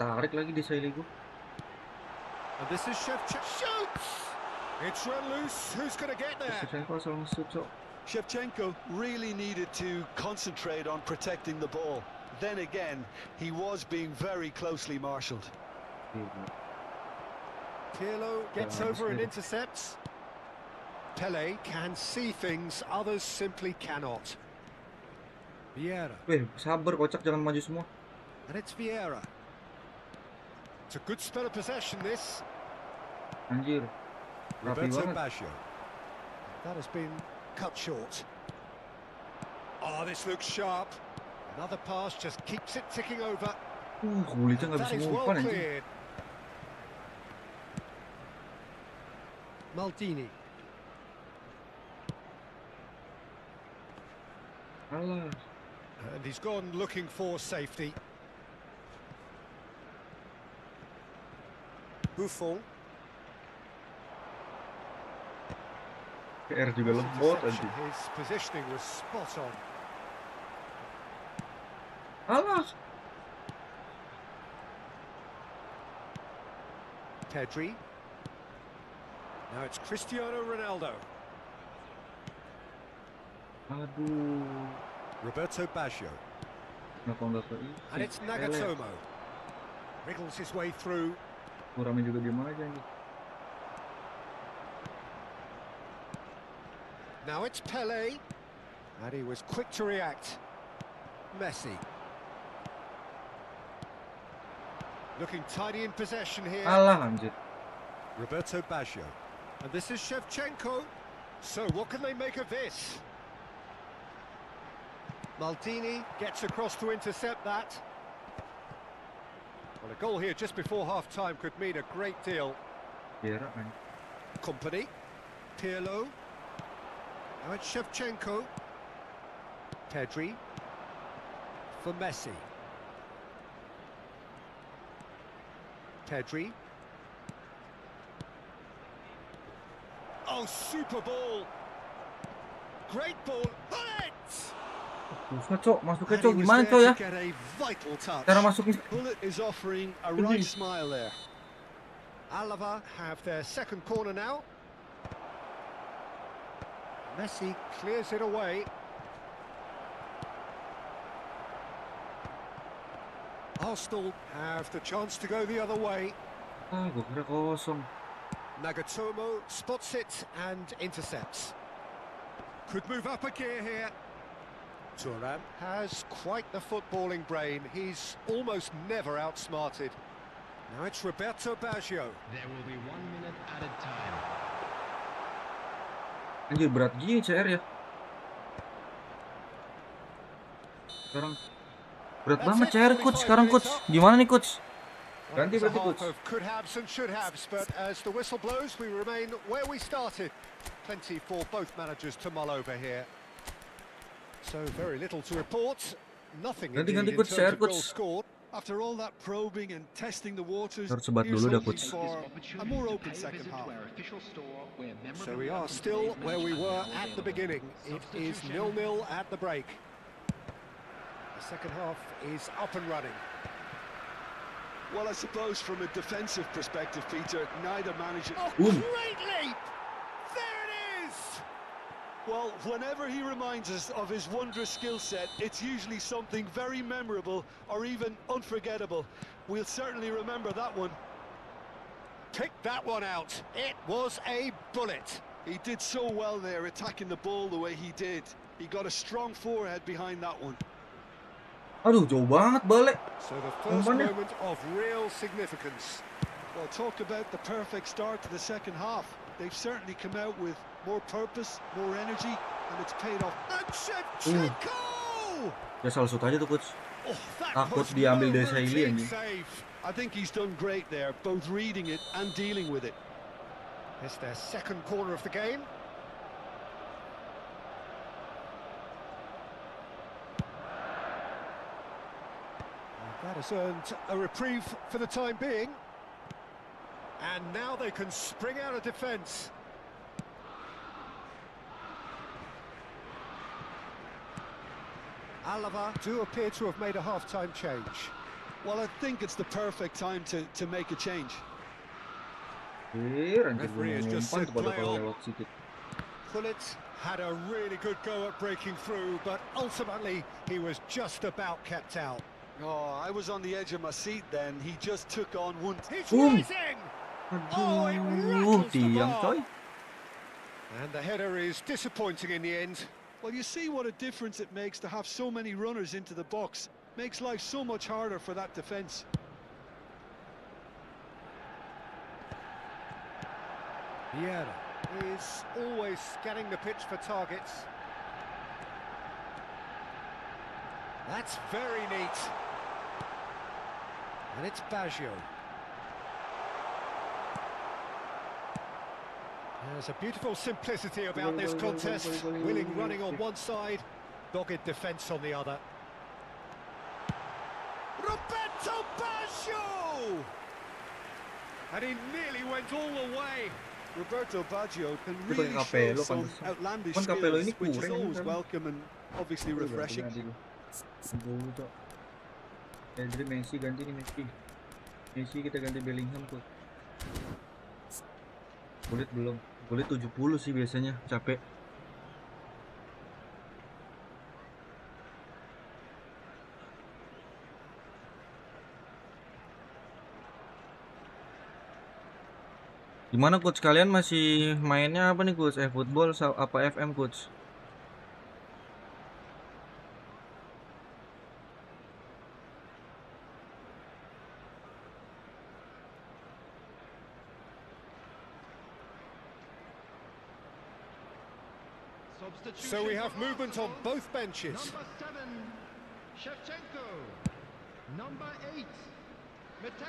tarik lagi di Sailigo. And this is Shevchenko. Shoots! It's run loose. Who's going to get there? Shevchenko asal nge-shoot, Cok. Shevchenko really needed to concentrate on protecting the ball. Then again, he was being very closely marshalled. Pirlo gets Yeah, over and that's intercepts. Pele can see things others simply cannot. Vieira. Weh, sabar kocak, jangan maju semua. And it's Vieira. It's a good spell of possession, this. Anjir. Rapi Roberto banget. Baggio. That has been cut short. Oh, this looks sharp. Another pass just keeps it ticking over. Kulitnya nggak That bisa is well ngumpan anjir. cleared. Maldini. Alah. And he's gone looking for safety. Buffon. PR juga lembot Interception. anjir. His positioning was spot on. Alah. Pedri. Now it's Cristiano Ronaldo. Aduh. Roberto Baggio. Kenapa nggak ke ini? And it's Pele. Nagatomo. Wriggles his way through. Kurangnya juga diem aja anjir. Now it's Pele. And he was quick to react. Messi. Looking tidy in possession here. Alah anjir. Roberto Baggio. And this is Shevchenko. So what can they make of this? Maldini gets across to intercept that. Well, a goal here just before half-time could mean a great deal. Kira anjir. Company. Pirlo. Now it's Shevchenko. Pedri. For Messi. Pedri. Oh, super ball. Great ball. Bullet! Susah, Cok. Masuknya, And Cok. he was Gimana, there Cok, ya? to get a vital touch. Cara masuknya. Bullet is offering a Indeed. right smile there. Alava have their second corner now. Messi clears it away. Arsenal have the chance to go the other way. Ah, gue kira kosong. Nagatomo spots it and intercepts. Could move up a gear here. Thuram has quite the footballing brain. He's almost never outsmarted. Now it's Roberto Baggio. There will be 1 minute added time. Anjir, berat gini CR ya. Sekarang berat banget CR, coach. Sekarang, coach. Gimana nih, coach? Ganti It's a berarti, half coach. of could haves and should haves, but as the whistle blows, we remain where we started. Plenty for both managers to mull over here. So very little to report. Nothing Ganti-ganti indeed in coach, terms share of goals coach. scored. After all that probing and testing the waters, Harus sebat here's dulu dah hoping coach. for a more open second half. So we are still where we were at the beginning. It is 0-0 at the break. The second half is up and running. Well, I suppose from a defensive perspective, Peter, neither manager... Oh, Boom. great leap! There it is! Well, whenever he reminds us of his wondrous skill set, it's usually something very memorable or even unforgettable. We'll certainly remember that one. Pick that one out. It was a bullet. He did so well there, attacking the ball the way he did. He got a strong forehead behind that one. Aduh, jauh banget balik. So the first Umpannya. moment of real significance. Well, talk about the perfect start to the second half. They've certainly come out with more purpose, more energy, and it's paid off. And Shevchenko! Ya salah shoot aja tuh coach. Oh, that Takut was diambil no dari Saili, routine anjing. save. I think he's done great there, both reading it and dealing with it. It's their second corner of the game. That has earned a reprieve for the time being. And now they can spring out of defence. Alava do appear to have made a half-time change. Well, I think it's the perfect time to make a change. Anjir, Referee has just umpan said tuh pada play kalau on. lewat sedikit. Pullet had a really good go at breaking through, but ultimately he was just about kept out. Oh, I was on the edge of my seat then. He just took on one. He's Boom. rising! Oh, it Aduh, rattles the tiang bar. coy. And the header is disappointing in the end. Well, you see what a difference it makes to have so many runners into the box. Makes life so much harder for that defence. Vieira is always scanning the pitch for targets. That's very neat. And it's Baggio. There's a beautiful simplicity about this contest. Willing running on one side, dogged defence on the other. Roberto Baggio! And he nearly went all the way. Roberto Baggio can Dia really pakai show Capello, some pantesan. outlandish Kan Capello skills, ini which is kurang, always kan? welcome and obviously refreshing. Dulu cok. Pedri Messi ganti nih Messi. Messi kita ganti Bellingham tuh. Kulit belum. Kulit 70 sih biasanya, capek. Gimana coach, kalian masih mainnya apa nih coach? Efootball apa FM coach? So we have movement on both benches. Number 7, Shevchenko. Number 8, Mateus.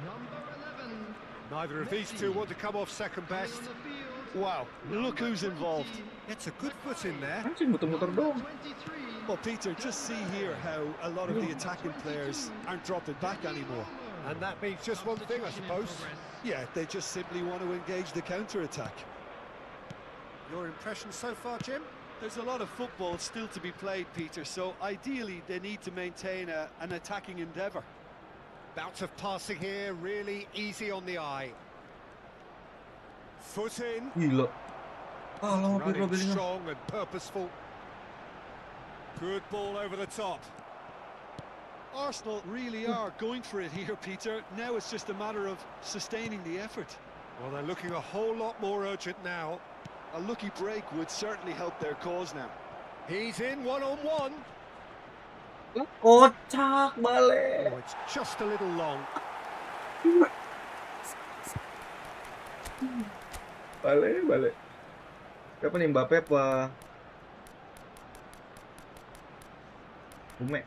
Number 11. Neither of these two want to come off second Coming best. on the field, Wow, look who's involved. It's a good foot in there. Anjing muter-muter dong. 23. Well, Peter, just see here how a lot of the attacking players aren't dropping back anymore. And that means just one thing, I suppose. Yeah, they just simply want to engage the counter-attack. Your impression so far, Jim? There's a lot of football still to be played, Peter, so ideally they need to maintain an attacking endeavour. Bout of passing here, really easy on the eye. Foot in, Gila. Ah, lama Pirlo running Bellingham. strong and purposeful. Good ball over the top. Arsenal really are going for it here, Peter. Now it's just a matter of sustaining the effort. Well, they're looking a whole lot more urgent now. A lucky break would certainly help their cause now. He's in one-on-one. Kocak Oh, balik. it's just a little long. Balik. Siapa nih, Mbappe apa? Ume.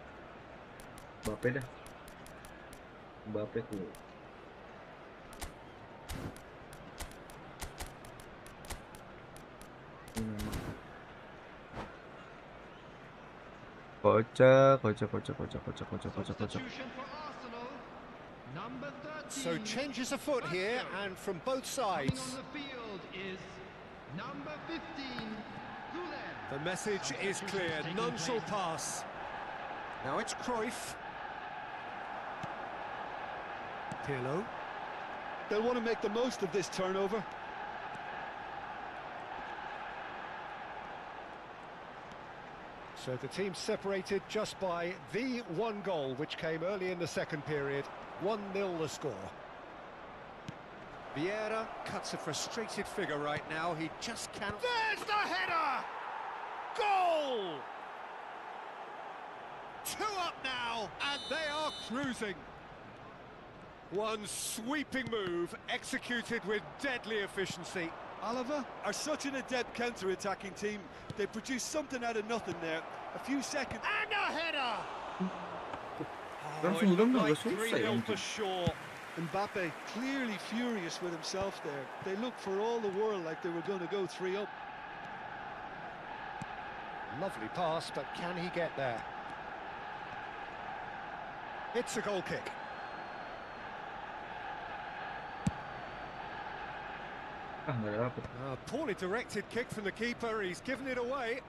Mbappe dah. Mbappe tuh. Ini memang. Kocak, kocak, kocak, kocak, kocak, kocak, kocak, kocak. Substitution for Arsenal. Number 13. So changes afoot here, and from both Coming on sides. the field is number 15, Gulen. The message is clear, none shall pass. Now it's Cruyff. Pirlo. They'll want to make the most of this turnover. So the team separated just by the one goal, which came early in the second period. 1-0 the score. Vieira cuts a frustrated figure right now. He just cannot... There's the header! Goal! 2 up now, and they are cruising. One sweeping move, executed with deadly efficiency. Oliver are such an adept counter-attacking team. They produce something out of nothing there. A few seconds... And a header! Kan it Fulham looked juga like susah ya 3-0 untuk. for sure. Mbappe clearly furious with himself there. They look for all the world like they were going to go 3 up. Lovely pass, but can he get there? It's a goal kick. Ah, nggak dapet. A poorly directed kick from the keeper, he's given it away.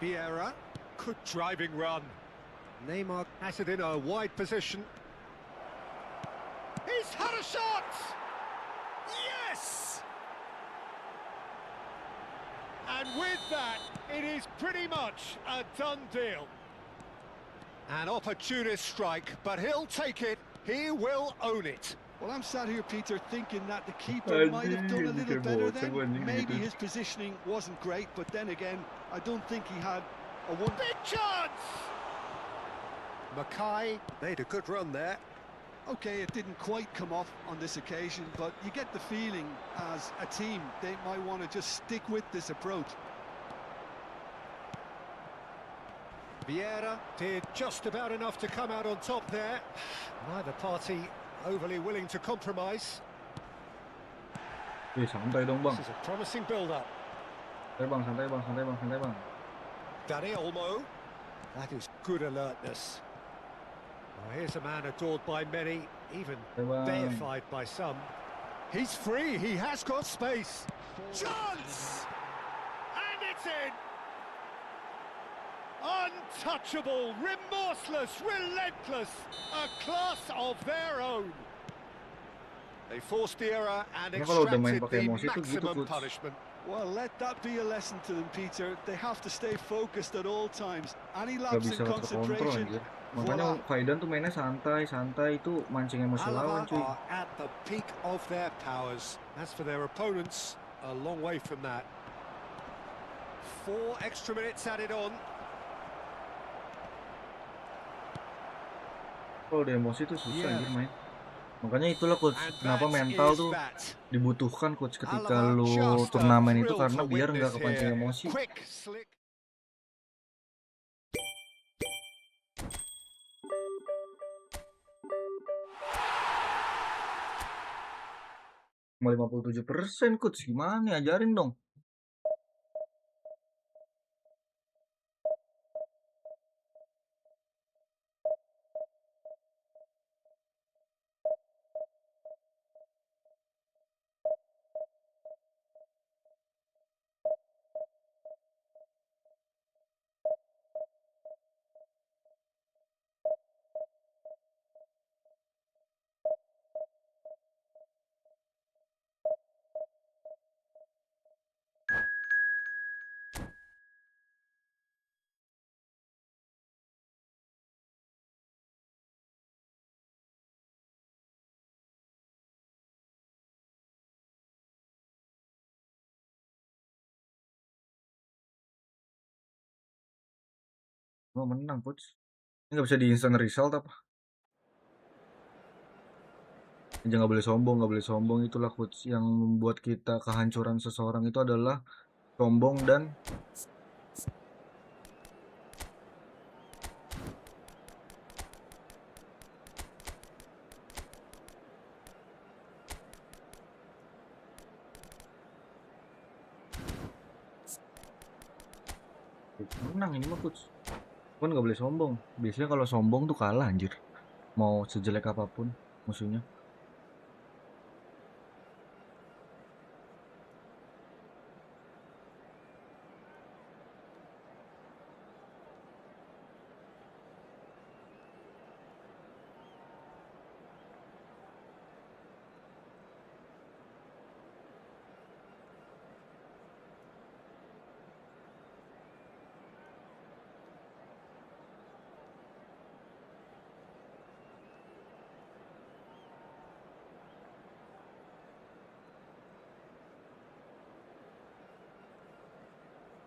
Vieira, good driving run. Neymar has it in a wide position. He's had a shot! Yes! And with that, it is pretty much a done deal. An opportunist strike, but he'll take it, he will own it. Well, I'm sat here, Peter, thinking that the keeper might have done a little better then. Maybe his positioning wasn't great, but then again, I don't think he had a one... Big chance! Mackay made a good run there. Okay, it didn't quite come off on this occasion, but you get the feeling as a team they might want to just stick with this approach. Vieira did just about enough to come out on top there. Neither party overly willing to compromise. Santai dong bang. This is a promising build-up. Santai bang, santai bang, santai bang, santai bang. Dani Olmo. That is good alertness. Well, here's a man adored by many, even deified by some. He's free, he has got space. Chance! And it's in! Untouchable, remorseless, relentless, a class of their own. They forced the error and Kalau udah main extracted pakai the emosi tuh gitu, maximum Coach. punishment. Well, let that be a lesson to them, Peter. They have to stay focused at all times. Any Gak lapse in bisa terkontrol concentration, anjir. Makanya voila. Faidan tuh mainnya santai, santai itu mancing emosi lawan Alaba cuy. are at the peak of their powers. As for their opponents, a long way from that. 4 extra minutes added on. Kalau udah emosi tuh susah anjir main. Makanya itulah coach, And kenapa that mental is tuh that. dibutuhkan coach ketika Alaba lu just a turnamen itu thrill karena to biar nggak witness kepancing here. emosi. Quick, slick. Cuma 57% coach, gimana nih? Ajarin dong. Oh menang coach. Ini nggak bisa di instant result apa? Jangan nggak boleh sombong, nggak boleh sombong, itulah coach yang membuat kita kehancuran seseorang itu adalah sombong dan Menang ini mah coach. Kan nggak boleh sombong. Biasanya kalau sombong tuh kalah anjir. Mau sejelek apapun musuhnya.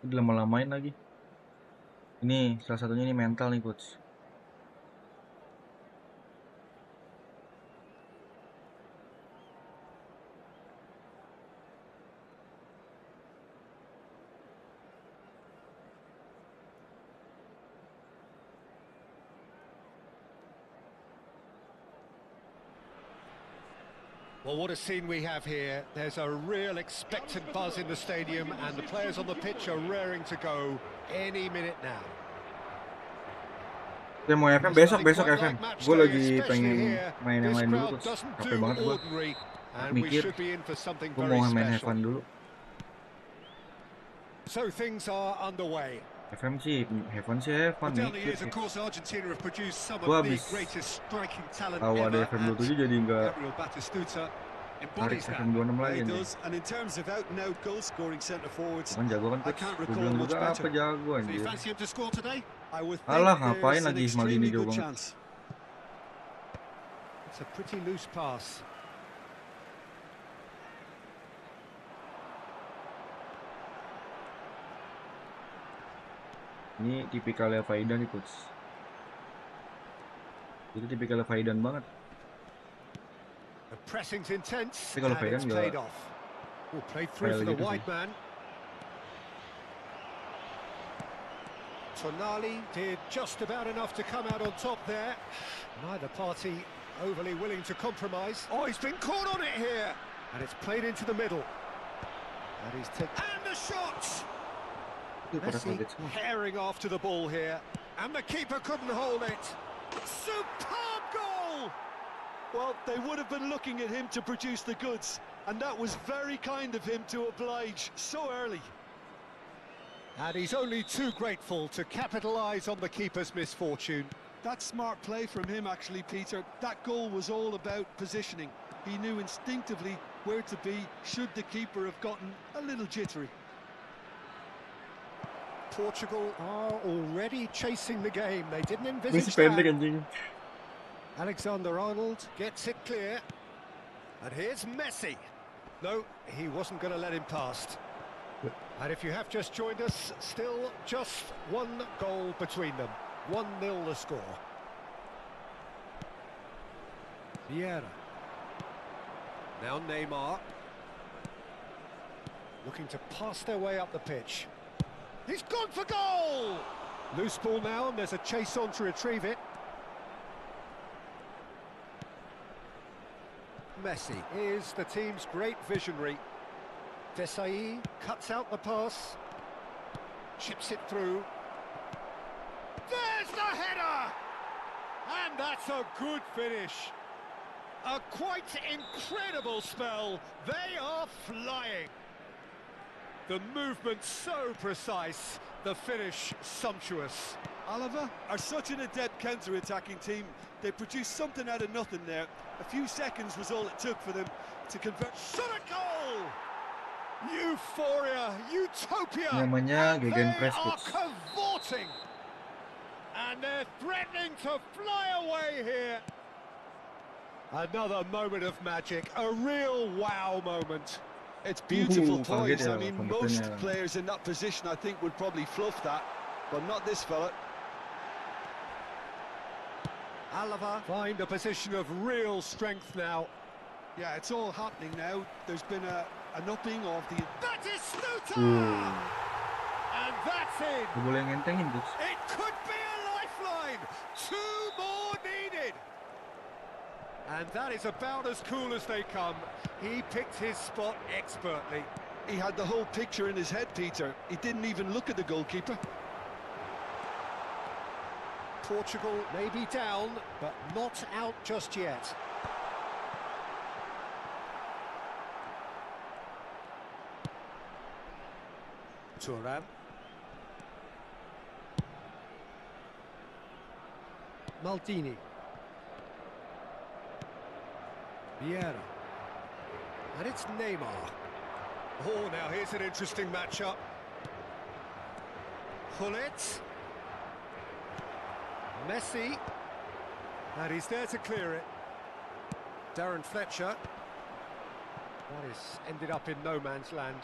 Ini lama-lamain lagi. Ini salah satunya ini mental nih coach. Well, what a scene we have here. There's a real expectant buzz in the stadium, and the players on the pitch are raring to go any minute now. Saya mau FM besok FM. Gue lagi pengen main yang lain dulu coach. Capek banget gue. Mikir. Gue mau main FM dulu. So things are underway. FM sih mikir. Gue habis tahu ada FM 27 jadi nggak tarik FM 26 lagi nih. Kan jago kan coach. Gue bilang juga apa jago anjir. Alah ngapain lagi Maldini jauh banget. It's a pretty loose pass. Ini tipikalnya Faidan nih coach. Itu tipikalnya Faidan banget. The pressing's intense. Tapi kalau Faidan nggak played through for the wide man. Tonali did just about enough to come out on top there. Neither party overly willing to compromise. Oh, he's been caught on it here. And it's played into the middle. And he's taken... And the shot! Messi herring after the ball here. And the keeper couldn't hold it. Superb goal! Well, they would have been looking at him to produce the goods. And that was very kind of him to oblige so early. And he's only too grateful to capitalise on the keeper's misfortune. That's smart play from him, actually, Peter. That goal was all about positioning. He knew instinctively where to be should the keeper have gotten a little jittery. Portugal are already chasing the game. They didn't envisage that. Alexander-Arnold gets it clear. And here's Messi. No, he wasn't going to let him past. And if you have just joined us, still just one goal between them. 1-0 the score. Vieira. Now Neymar. Looking to pass their way up the pitch. He's gone for goal! Loose ball now, and there's a chase on to retrieve it. Messi is the team's great visionary. Desai cuts out the pass, chips it through. There's the header! And that's a good finish. A quite incredible spell. They are flying. The movement so precise, the finish sumptuous. Oliver are such an adept counter-attacking team. They produced something out of nothing there. A few seconds was all it took for them to convert. Shot a goal! Euphoria, utopia. Namanya They are coach. cavorting. And they're threatening to fly away here. Another moment of magic, a real wow moment. It's beautiful kaget poise. ya I mean, most players in that position, I think, would probably fluff that, but not this fella. Alava find a position of real strength now. Yeah, it's all happening now. There's been an upping of the... That is Stuta! And that's it! Boleh ngentengin coach. It could be a lifeline! Two more needed! And that is about as cool as they come. He picked his spot expertly. He had the whole picture in his head, Peter. He didn't even look at the goalkeeper. Portugal may be down, but not out just yet. Thuram. Maldini. Vieira. And it's Neymar. Oh, now here's an interesting matchup. Hullet. Messi. And he's there to clear it. Darren Fletcher. That is ended up in no man's land.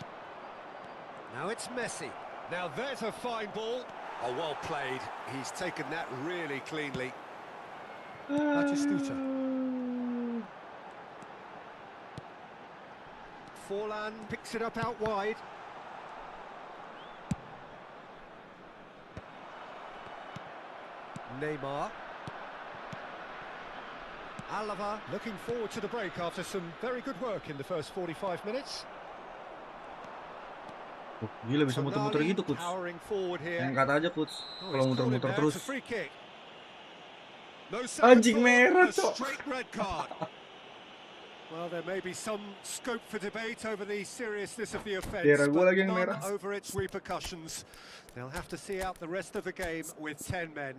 Now it's Messi. Now there's a fine ball. Oh, well played. He's taken that really cleanly. Batistuta. Forlan picks it up out wide. Neymar. Alava looking forward to the break after some very good work in the first 45 minutes. Oh, gila bisa muter-muter gitu, coach. Powering forward here. Angkat aja, coach. Oh, Kalau muter-muter terus. It's a free kick. No Anjing merah, cok. straight red card. Well, there may be some scope for debate over the seriousness of the offence, but none over its repercussions. They'll have to see out the rest of the game with 10 men.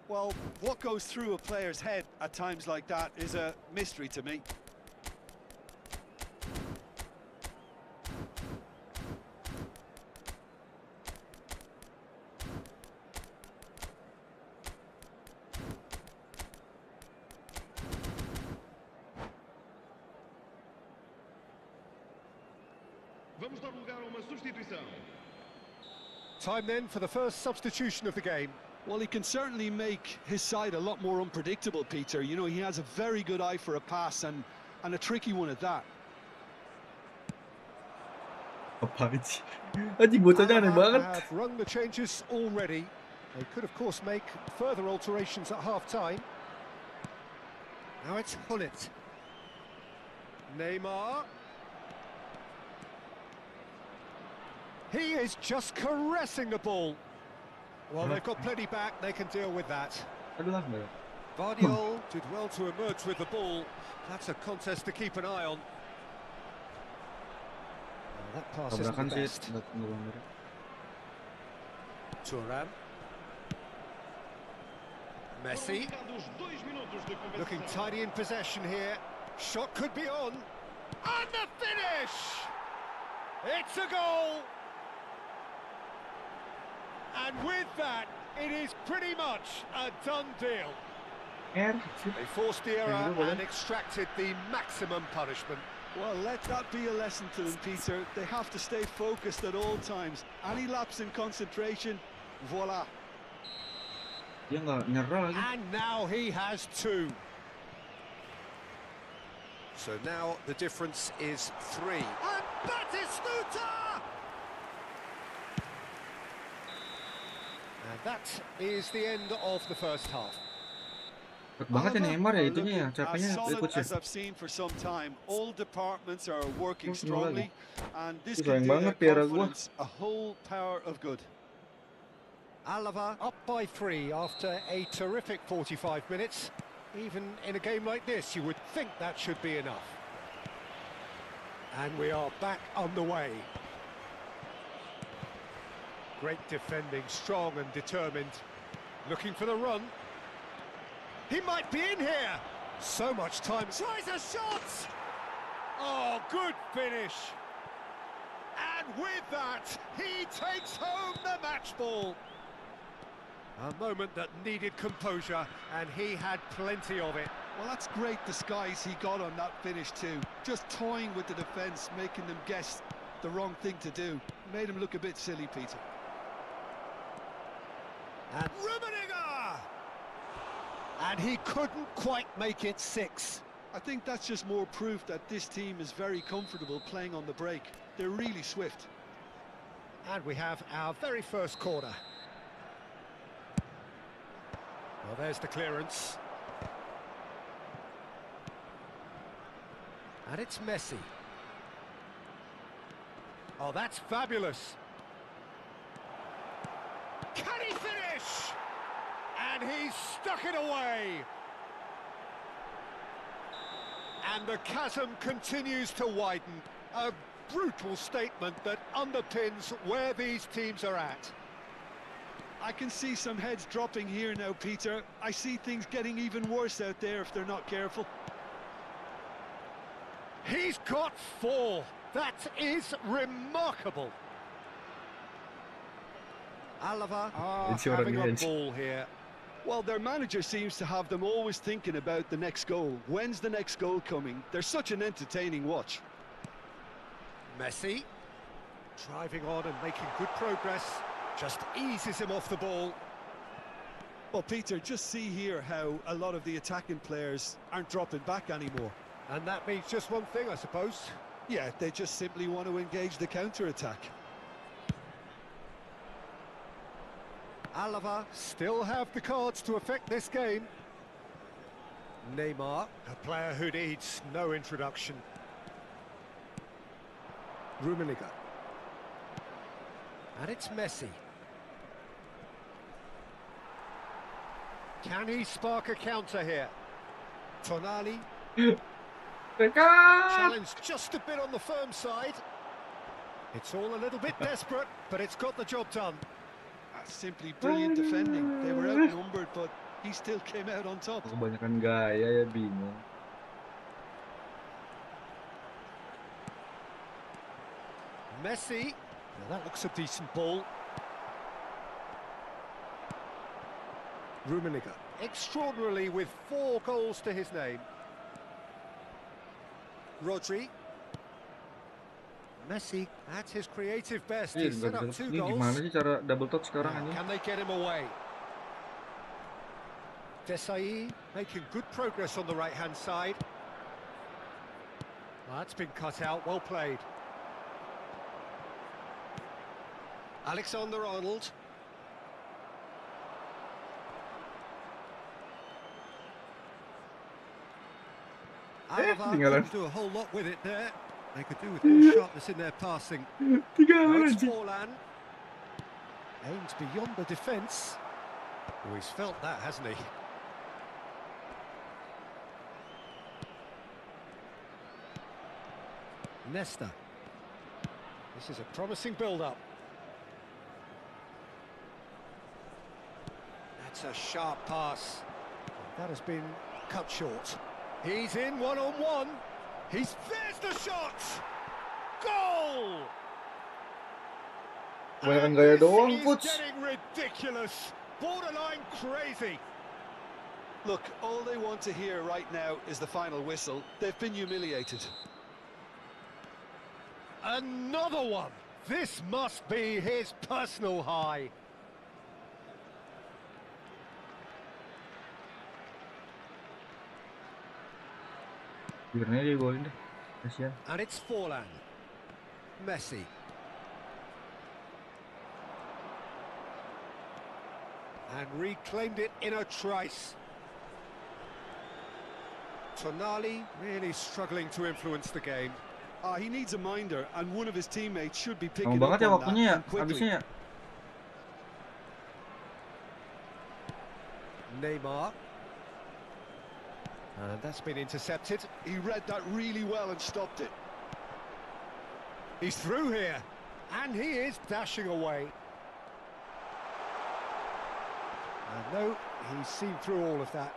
Well, what goes through a player's head at times like that is a mystery to me. Vamos dar lugar a uma substituição. Time then for the first substitution of the game. Well, he can certainly make his side a lot more unpredictable, Peter. You know, he has a very good eye for a pass and a tricky one at that. Apaan sih? Anjing bocahnya aneh banget. Have rung the changes already. They could, of course, make further alterations at half-time. Now it's Hullet. Neymar. He is just caressing the ball. Well, they've got plenty back, they can deal with that. Vardiol did well to emerge with the ball. That's a contest to keep an eye on. Well, that pass isn't the best. Thuram. Messi. Looking tidy in possession here. Shot could be on. And the finish! It's a goal! And with that, it is pretty much a done deal. They forced the error and extracted the maximum punishment. Well, let that be a lesson to them, Peter. They have to stay focused at all times. Any lapse in concentration, voila. And now he has two. So now the difference is 3. And Batistuta! And that is the end of the first half. Banget ya Neymar ya itunya ya, capeknya ikut sih. As I've seen for some time, all departments are working strongly, and this can give confidence a whole power of good. Alava up by 3 after a terrific 45 minutes. Even in a game like this, you would think that should be enough. And we are back underway. Great defending, strong and determined. Looking for the run. He might be in here. So much time. Tries a shot. Oh, good finish. And with that, he takes home the match ball. A moment that needed composure, and he had plenty of it. Well, that's great disguise he got on that finish too. Just toying with the defence, making them guess the wrong thing to do. Made him look a bit silly, Peter. And Rummenigge! And he couldn't quite make it 6. I think that's just more proof that this team is very comfortable playing on the break. They're really swift. And we have our very first corner. Well, there's the clearance. And it's Messi. Oh, that's fabulous. Can he finish? And he's stuck it away. And the chasm continues to widen. A brutal statement that underpins where these teams are at. I can see some heads dropping here now, Peter. I see things getting even worse out there if they're not careful. He's got 4. That is remarkable. Alava are It's your having a advantage. ball here. Well, their manager seems to have them always thinking about the next goal. When's the next goal coming? They're such an entertaining watch. Messi, driving on and making good progress, just eases him off the ball. Well, Peter, just see here how a lot of the attacking players aren't dropping back anymore. And that means just one thing, I suppose. Yeah, they just simply want to engage the counter-attack. Alava still have the cards to affect this game. Neymar, a player who needs no introduction. Rummenigge. And it's Messi. Can he spark a counter here? Tonali. Challenge just a bit on the firm side. It's all a little bit desperate, but it's got the job done. That's simply brilliant defending. They were outnumbered, but he still came out on top. Kebanyakan gaya ya, bingung. Messi. Now that looks a decent ball. Rummenigge. Extraordinarily with 4 goals to his name. Rodri. Messi at his creative best. Iya, He's nggak set up bisa. 2 Ini goals. gimana sih cara double touch sekarang Now, ini? can they get him away? Desai making good progress on the right-hand side. That's been cut out, well played. Alexander-Arnold. Alava ketinggalan. couldn't do a whole lot with it there. They could do with more sharpness in their passing. Ketinggalan It's anjing. Forlan. Aims beyond the defence. Oh, he's felt that, hasn't he? Nesta. This is a promising build-up. That's a sharp pass. That has been cut short. He's in one-on-one. There's the shot! Goal! Kebanyakan gaya doang, This coach. is getting ridiculous. Borderline crazy. Look, all they want to hear right now is the final whistle. They've been humiliated. Another one. This must be his personal high. Biarnya dia golin deh. Kasihan. And it's Forlan. Messi. And reclaimed it in a trice. Tonali really struggling to influence the game. He needs a minder, and one of his teammates should be Lama picking up banget ya on waktunya ya, that and quickly. habisnya ya. Neymar. And that's been intercepted. He read that really well and stopped it. He's through here. And he is dashing away. No, he's seen through all of that.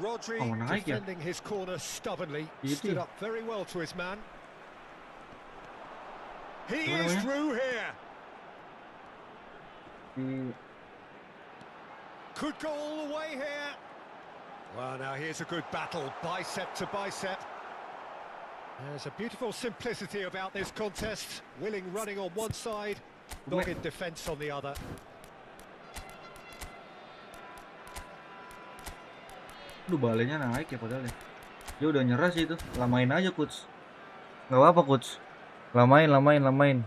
Rodri Oh, menarik ya. defending his corner stubbornly. Gitu Stood ya. up very well to his man. He Apa is namanya? through here. Di Could go all the way here. Well, now here's a good battle, bicep to bicep. There's a beautiful simplicity about this contest. Willing running on one side, dogged defence on the other. Aduh, balenya naik ya padahal ya. Dia udah nyerah sih itu. Lamain aja, coach. Gak apa-apa, coach. Lamain. Lamain.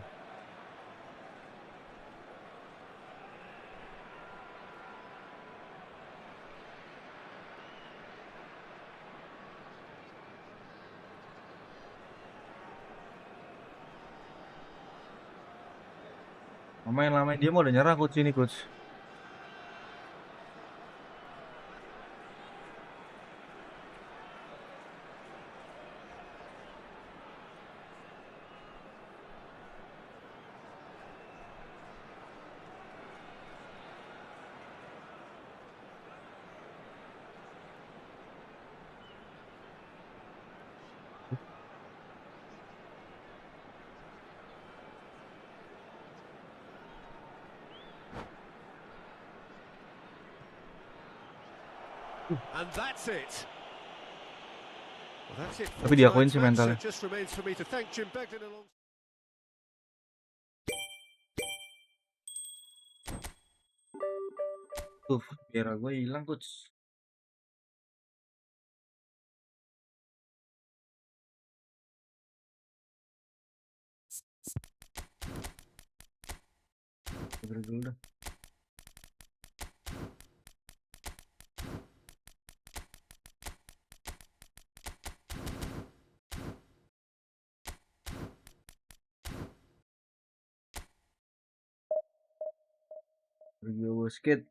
Dia mau udah nyerah, coach, ini, coach. And that's it. Well, that's it for Tapi diakuin tonight's sih match, so mentalnya. it just remains for me to thank Jim Begden along. Tuh, Vieira gue hilang coach. Dulu dah. Sergio Busquets.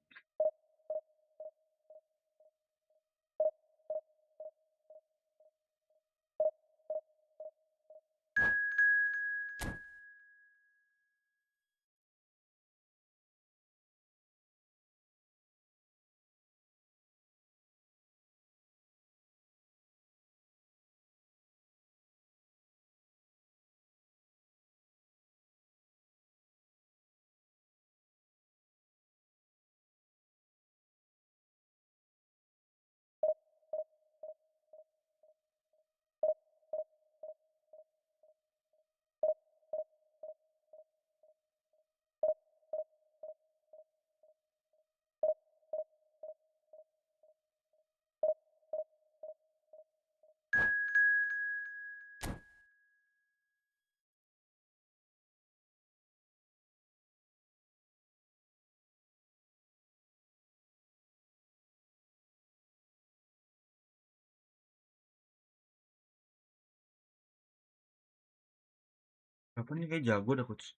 Apa nih kayak jago dah coach.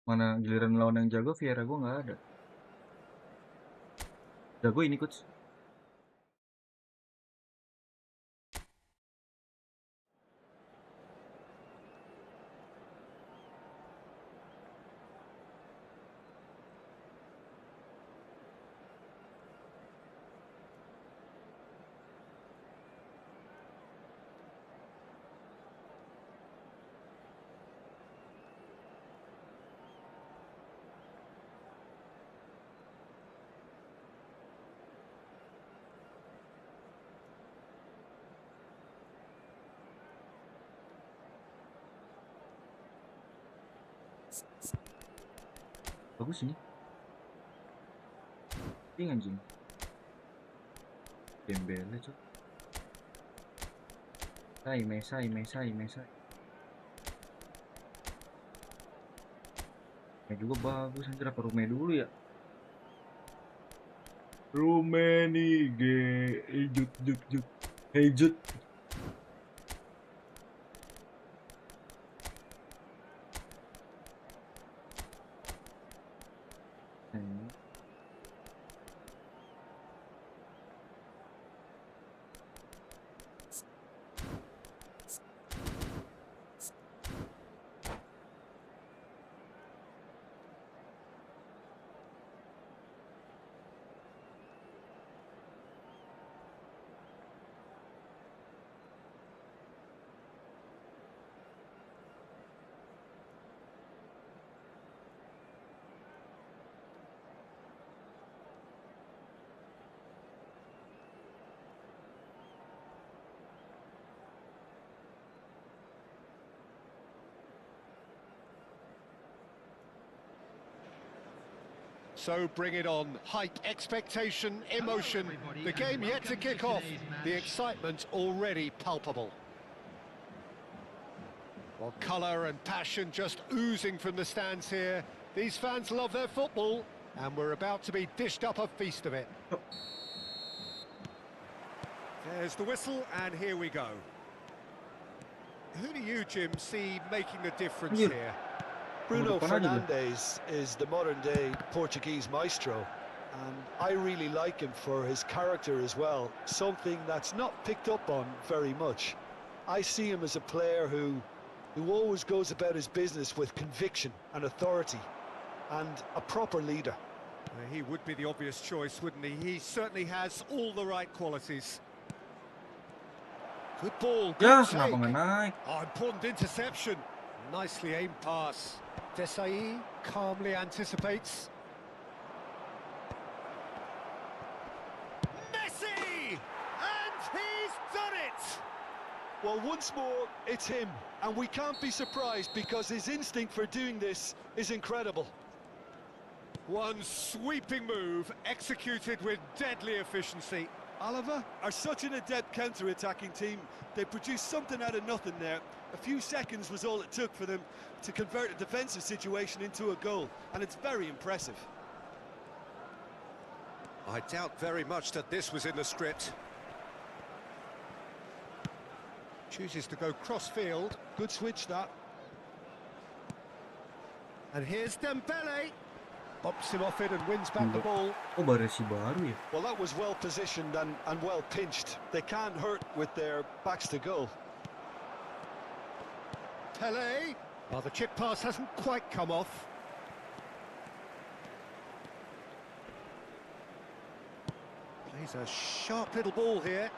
Mana giliran lawan yang jago, Vieira gue nggak ada. Jago ini coach. Bagus ini. Ini anjing. Dembele coach. Mesai. Ya juga bagus, anjir apa Rume dulu ya? Rume nih, jut. Hey Jut. So bring it on. Hype, expectation, emotion. The game yet to kick off. The excitement already palpable. Well, colour and passion just oozing from the stands here. These fans love their football, and we're about to be dished up a feast of it. There's the whistle, and here we go. Who do you, Jim, see making the difference here? Bruno Fernandes is the modern-day Portuguese maestro, and I really like him for his character as well, something that's not picked up on very much. I see him as a player who always goes about his business with conviction and authority, and a proper leader. He would be the obvious choice, wouldn't he? He certainly has all the right qualities. Good ball, good take. Kenapa nggak naik? Oh, important interception. Nicely aimed pass. Desai calmly anticipates. Well, once more, it's him. And we can't be surprised because his instinct for doing this is incredible. One sweeping move, executed with deadly efficiency. Oliver are such an adept counter-attacking team. They produced something out of nothing there. A few seconds was all it took for them to convert a defensive situation into a goal, and it's very impressive. I doubt very much that this was in the script. Chooses to go cross-field. Good switch, that. And here's Dembele. Bumps him off it and wins back the ball. Oh, variasi baru ya. Well, that was well positioned and well pinched. They can't hurt with their backs to goal. Pele. Well, the chip pass hasn't quite come off. Plays a sharp little ball here.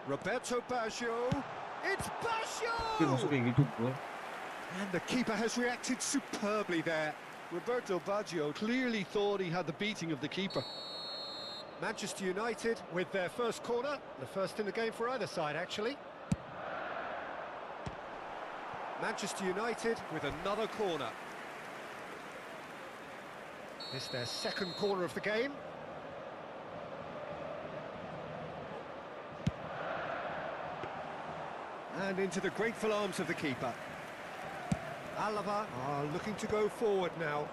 Roberto Baggio. It's Dia masuk Baggio! kayak gitu gol. And the keeper has reacted superbly there. Roberto Baggio clearly thought he had the beating of the keeper. Manchester United with their first corner. The first in the game for either side, actually. Manchester United with another corner. It's their second corner of the game. And into the grateful arms of the keeper. Alaba are looking to go forward now.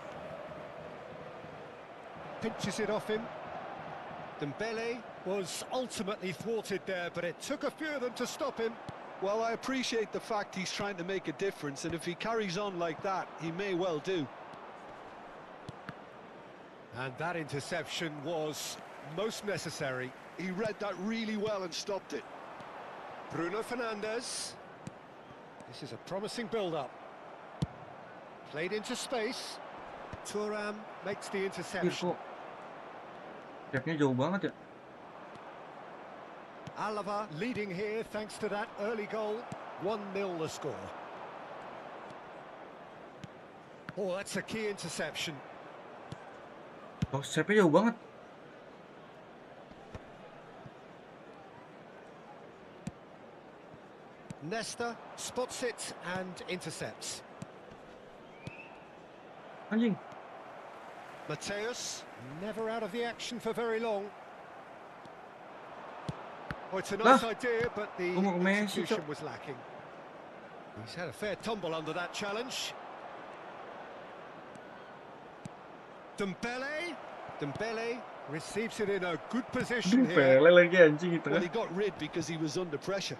Pinches it off him. Dembele was ultimately thwarted there, but it took a few of them to stop him. Well, I appreciate the fact he's trying to make a difference, and if he carries on like that, he may well do. And that interception was most necessary. He read that really well and stopped it. Bruno Fernandes. This is a promising build-up. Played into space. Thuram makes the Ih, interception. kok gapnya jauh banget ya. Alaba leading here thanks to that early goal. 1-0 the score. Oh, that's a key interception. Oh, stepnya jauh banget. Nesta spots it and intercepts. Anjing. Mateus, never out of the action for very long. Oh, it's a Lah, nice idea, but the gua mau ke Messi, execution Cok. was lacking. He's had a fair tumble under that challenge. Dembele. Dembele receives it in a good position Aduh, here. Pele lagi anjing gitu Well, kan. he got rid because he was under pressure.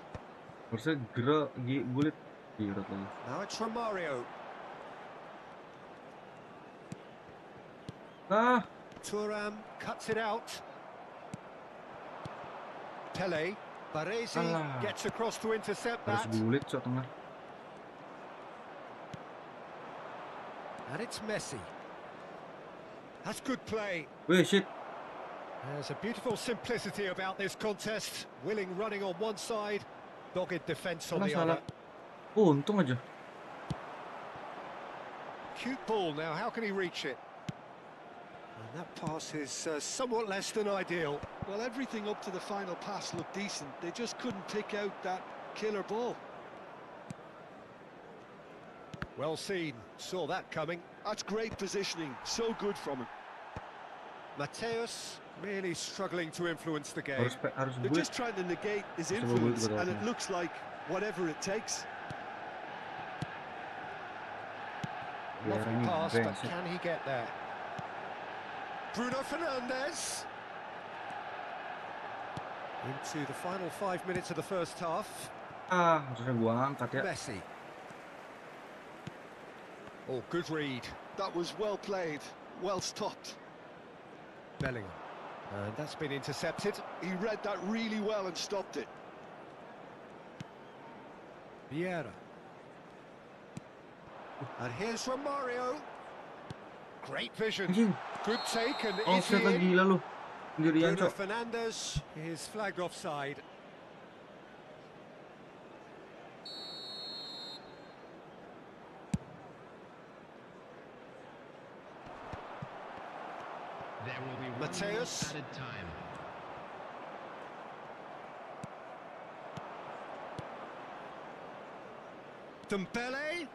Harusnya gerak, gulit. Gerak lagi. Now it's Romario. Ah, Thuram cuts it out. Pele. Baresi Alah. gets across to intercept harus that. gulit so tengah. And it's Messi. That's good play. Wih, shit. There's a beautiful simplicity about this contest. Willing running on one side, dogged defence on Karena the salah. other. Oh, untung aja. Cute ball now, how can he reach it? And that pass is somewhat less than ideal. Well, everything up to the final pass looked decent. They just couldn't pick out that killer ball. Well seen, saw that coming. That's great positioning. So good from him. Mateus really struggling to influence the game. Harus They're gulit. just trying to negate his Coba influence, gol and it tawaknya. looks like whatever it takes. Lovely Biarannya pass, but brengsek. can he get there? Bruno Fernandes. Into the final 5 minutes of the first half. Ah, harusnya gua angkat ya. Messi. Oh, good read. That was well played, well stopped. Bellingham. And that's been intercepted. He read that really well and stopped it. Vieira. And here's Romario. Great vision. Anjing. Good take, and Oh, is he shit lagi in? gila lu. Sendirian, Bruno Cok. Fernandes is flagged offside. There will be one Mateus. minute added time. Dembele.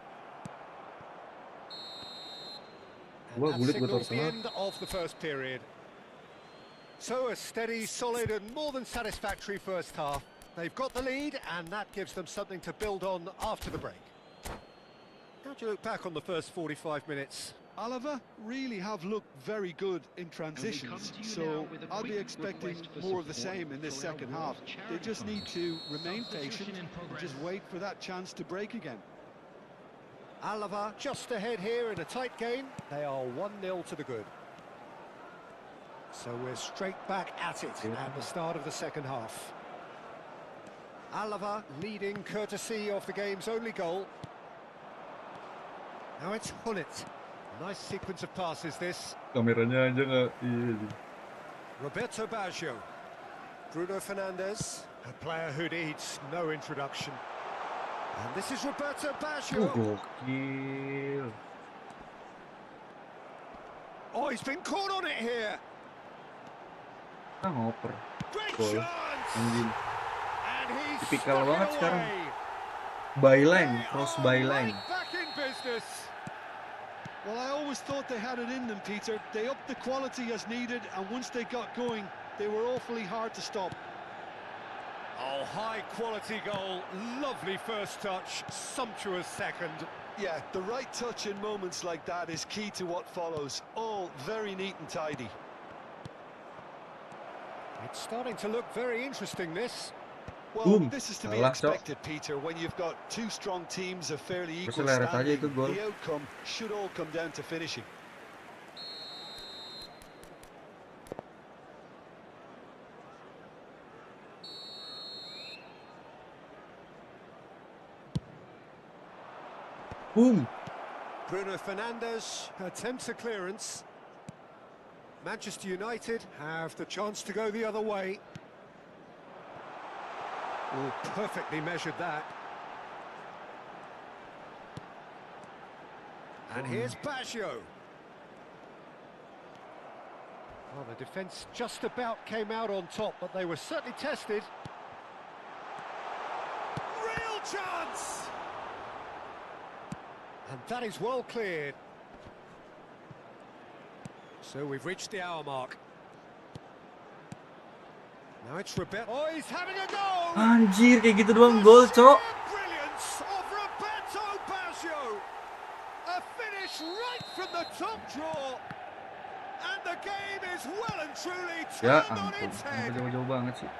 And Wah, that gulit gua signals the telat. end of the first period. So a steady, solid and more than satisfactory first half. They've got the lead and that gives them something to build on after the break. How do you look back on the first 45 minutes? Oliver really have looked very good in transitions, so I'll be expecting more of the same in this second half. They just need to remain patient and just wait for that chance to break again. Alava just ahead here in a tight game. They are 1-0 to the good. So we're straight back at it at the start of the second half. Alava leading courtesy of the game's only goal. Now it's Hullet. Nice sequence of passes this. Kameranya aja nggak. Iya. Roberto Baggio. Bruno Fernandes, a player who needs no introduction. And this is Roberto Baggio. Gokil. Oh, he's been caught on it here. Ah, ngoper. Great Gol. chance. Anjing. And he's Tipikal stuck banget it sekarang. away. Byline, They cross are byline. right back in business. Well, I always thought they had it in them, Peter. They upped the quality as needed, and once they got going, they were awfully hard to stop. Oh, high-quality goal. Lovely first touch. Sumptuous second. Yeah, the right touch in moments like that is key to what follows. All very neat and tidy. It's starting to look very interesting, this. Well, Boom. this is to be Salah, Cok. expected, Peter, when you've got two strong teams of fairly equal Berseleret aja standing. itu gol. The outcome should all come down to finishing. Boom. Bruno Fernandes attempts a clearance. Manchester United have the chance to go the other way. Oh, perfectly measured that. And here's Baggio. Well, the defence just about came out on top, but they were certainly tested. Real chance! And that is well cleared. So we've reached the hour mark. Now it's Roberto. Oh, he's having a go! Anjir, kayak gitu doang gol, Cok. Brilliance of Roberto Baggio. A finish right from the top draw. And the game is well and truly Ya turned on ampun, its kenapa head. jauh-jauh banget sih?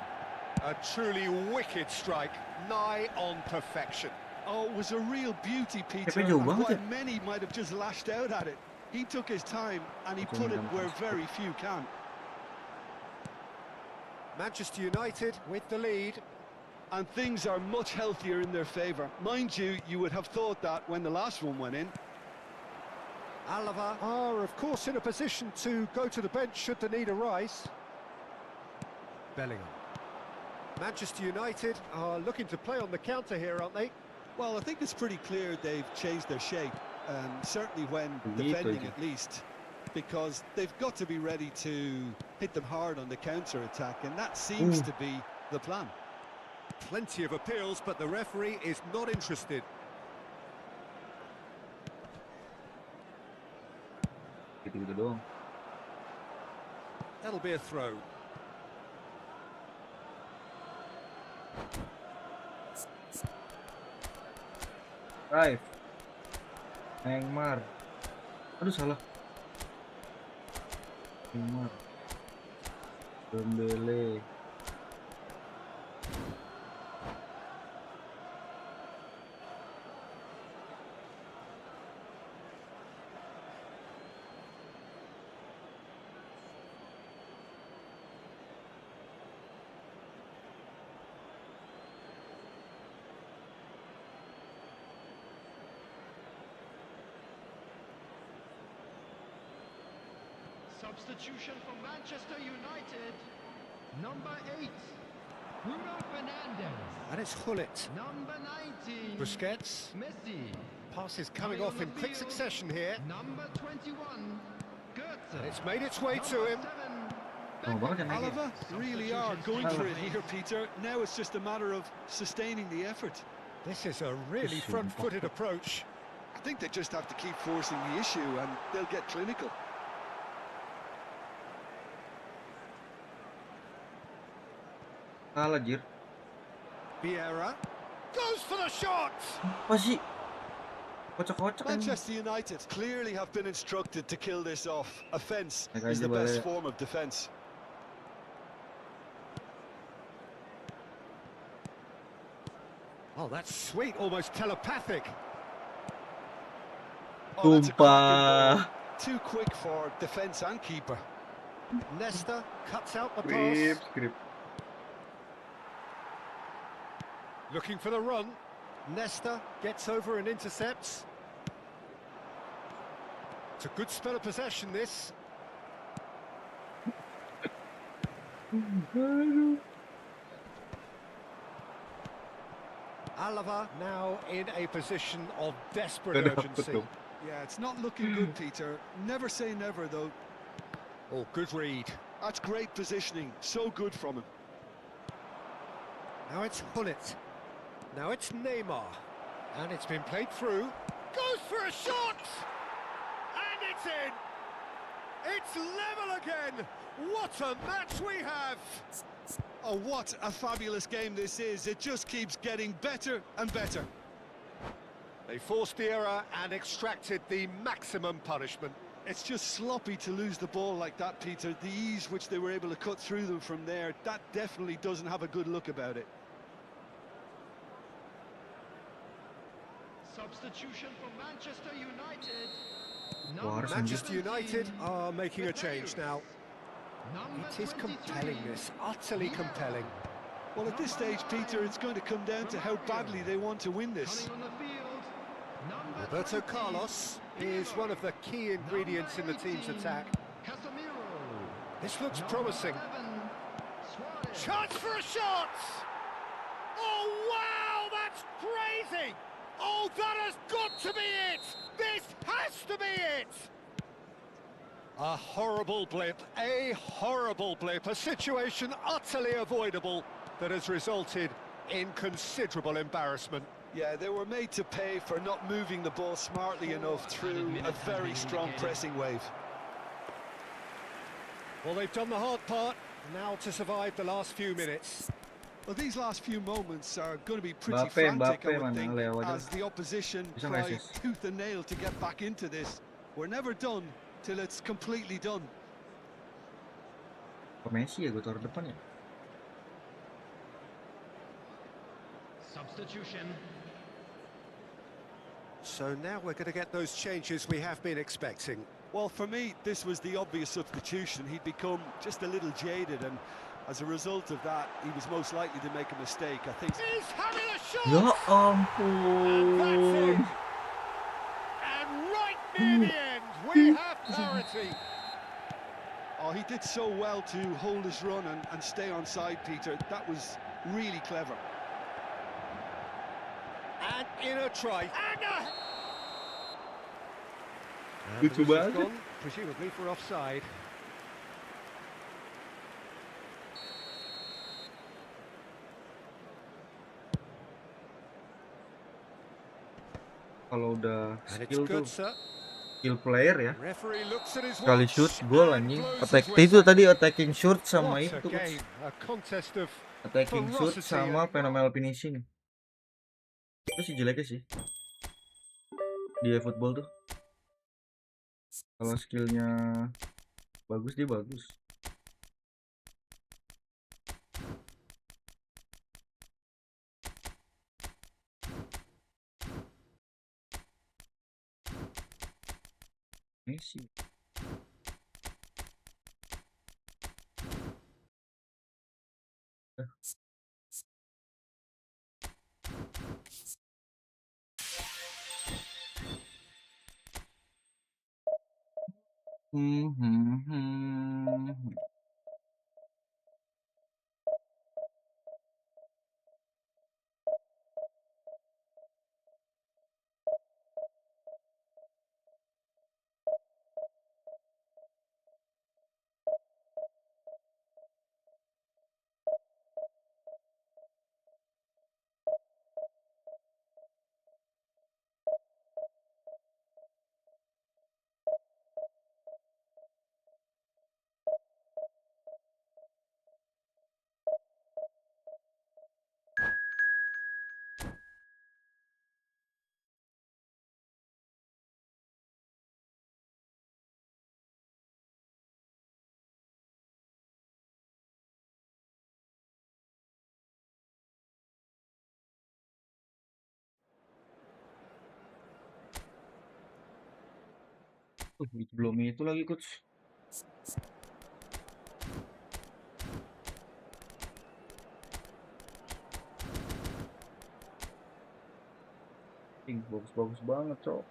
A truly wicked strike, nigh on perfection. Oh, it was a real beauty, Peter, Tapi jauh and banget while ya. many might have just lashed out at it, he took his time and he put it where very few can. Manchester United with the lead. And things are much healthier in their favour. Mind you, you would have thought that when the last one went in. Alava are, of course, in a position to go to the bench should the need arise. Bellingham. Manchester United are looking to play on the counter here, aren't they? Well, I think it's pretty clear they've changed their shape, certainly when defending at least, because they've got to be ready to hit them hard on the counter-attack, and that seems to be the plan. Plenty of appeals, but the referee is not interested. Gitu-gitu doang. That'll be a throw. Drive. Neymar. Aduh, salah. Neymar. Dembele. Substitution for Manchester United. Number 8, Bruno Fernandes. And it's Hullet. Number 19, Busquets. Messi. Passes coming off in quick succession here. Number 21, Goetze. And it's made its way to him. Oh, banget yang naik. Oliver really are going for it here, Peter. Now it's just a matter of sustaining the effort. This is a really front-footed approach. I think they just have to keep forcing the issue and they'll get clinical. Kalah, Jir. Vieira goes for the shot. Apa sih? Kocak-kocak kan. Manchester United clearly have been instructed to kill this off. Offence Naik is aja the best balik. form of defence. Oh, that's sweet, almost telepathic. Oh, that's a cracking Tumpah. ball. Too quick for defence and keeper. Nesta cuts out the Skrip, pass. skrip. Looking for the run. Nesta gets over and intercepts. It's a good spell of possession, this. Alava now in a position of desperate Gak dapet urgency. dong. Yeah, it's not looking good, Peter. Never say never, though. Oh, good read. That's great positioning. So good from him. Now it's Hullet. Now it's Neymar. And it's been played through. Goes for a shot! And it's in! It's level again! What a match we have! Oh, what a fabulous game this is. It just keeps getting better and better. They forced the error and extracted the maximum punishment. It's just sloppy to lose the ball like that, Peter. The ease which they were able to cut through them from there, that definitely doesn't have a good look about it. Substitution for Manchester United. War, Manchester 17, United are making a change now. number It is 23, compelling, this. Utterly compelling. Well, at this stage, Peter, it's going to come down to how badly they want to win this. Coming on the field, number Roberto 20, Carlos is one of the key ingredients in the team's attack. Casemiro. This looks Number promising. 11, Suarez. Chance for a shot! Oh, wow, that's crazy! Oh, that has got to be it! This has to be it! A horrible blip, a situation utterly avoidable that has resulted in considerable embarrassment. Yeah, they were made to pay for not moving the ball smartly enough through a very strong pressing wave. Well, they've done the hard part, now to survive the last few minutes. Well, these last few moments are going to be pretty Mbappe, frantic, I Mbappe, would mana think, Leo aja. as the opposition Bisa try nggak sih? tooth and nail to get back into this. We're never done till it's completely done. Ke Messi ya, gue taruh depan ya. Substitution. So now we're going to get those changes we have been expecting. Well, for me, this was the obvious substitution. He'd become just a little jaded, and as a result of that, he was most likely to make a mistake. I think. He's having a shot! Ya And that's ampun. it! And right near the end, we have parity. Oh, he did so well to hold his run and stay on side, Peter. That was really clever. And in a try. And Lucu the whistle's banget. gone, presumably for offside. Kalau udah And it's skill tuh, good, sir. skill player ya. Referee looks at his Sekali watch shoot gol and anjing. blows Attack his itu whistle. tadi attacking shoot sama What itu. a game, a contest of Attacking shoot ferocity sama and- phenomenal finishing. Itu sih jeleknya sih. Di football tuh. Kalau skillnya bagus, dia bagus. Messi. Belum itu lagi coach. Bagus-bagus banget, Cok.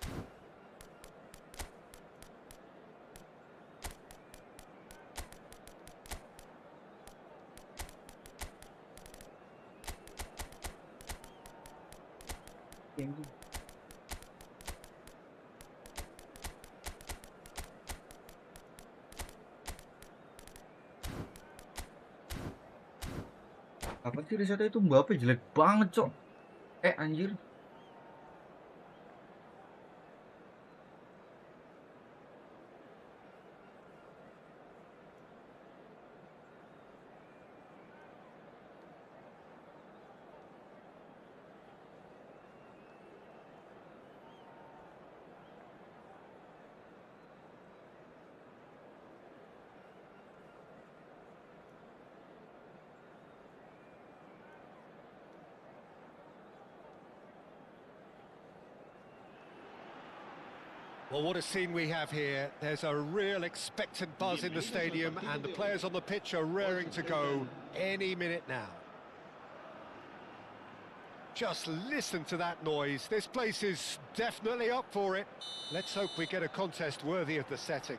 Anjing. Apa sih risetnya itu Mbappe jelek banget, Cok. Anjir. Well, what a scene we have here. There's a real expectant buzz in the stadium, and the players on the pitch are raring to go any minute now. Just listen to that noise. This place is definitely up for it. Let's hope we get a contest worthy of the setting.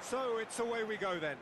So it's away we go then.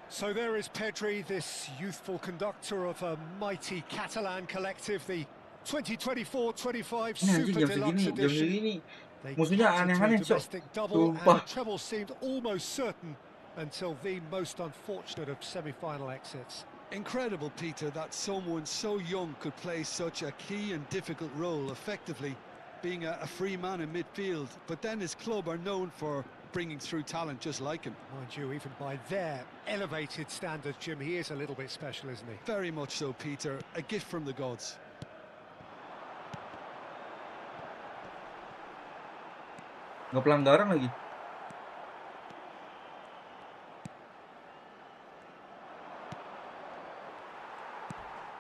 So there is Pedri, this youthful conductor of a mighty Catalan collective, the 2024-25 Ini anjing Super jam Deluxe segini, jam edition. segini. They Musuhnya counted to a aneh-aneh, Cok. domestic double, and the Sumpah. treble seemed almost certain until the most unfortunate of semi-final exits. Incredible, Peter, that someone so young could play such a key and difficult role, effectively being a free man in midfield. But then his club are known for bringing through talent just like him. Mind you, even by their elevated standards, Jim, he is a little bit special, isn't he? Very much so, Peter. A gift from the gods. Nggak pelanggaran lagi.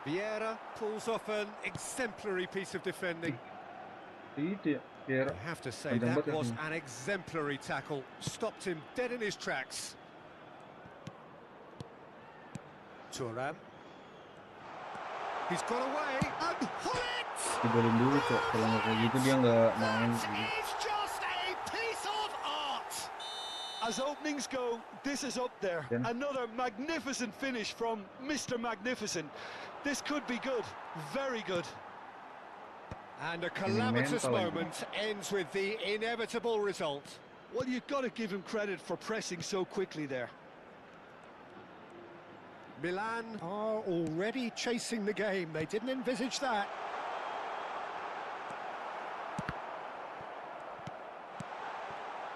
Vieira pulls off an exemplary piece of defending. Itu ya, biar I have to say, panjang that banget was kakinya. an exemplary tackle. Stopped him dead in his tracks. Thuram. He's got away, and Hullet! Dibolin dulu, Cok. Kalau nggak kayak gitu dia nggak main. That is just a piece of art! As openings go, this is up there. Yeah. Another magnificent finish from Mr. Magnificent. This could be good, very good. And a calamitous mental, moment ends with the inevitable result. Well, you've got to give him credit for pressing so quickly there. Milan are already chasing the game. They didn't envisage that.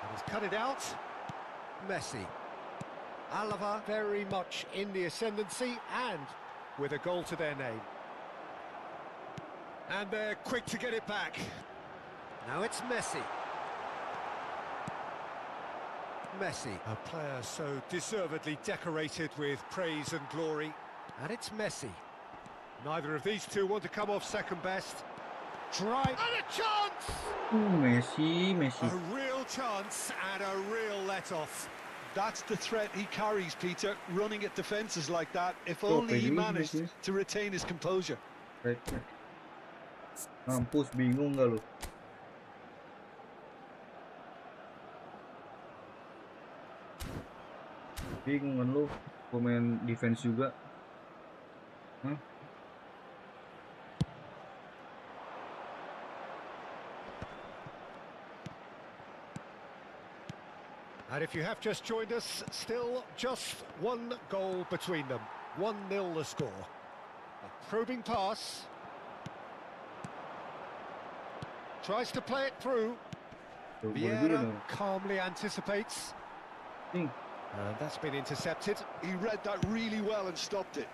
And he's cut it out. Messi. Alava very much in the ascendancy and with a goal to their name. And they're quick to get it back. Now it's Messi. Messi, a player so deservedly decorated with praise and glory. And it's Messi. Neither of these two want to come off second best. Try. And a chance! Messi. A real chance and a real let-off. That's the threat he carries, Peter, running at defences like that. If Oh, only he Pedri, managed Messi. to retain his composure. Right. Mampus, bingung nggak lu? Bingung kan lu? Pemain defense juga. Hah? And if you have just joined us, still just one goal between them. 1-0 the score. A probing pass. Tries to play it through. Tuh, boleh juga Vieira dong. calmly anticipates. Nih, And that's been intercepted. He read that really well and stopped it.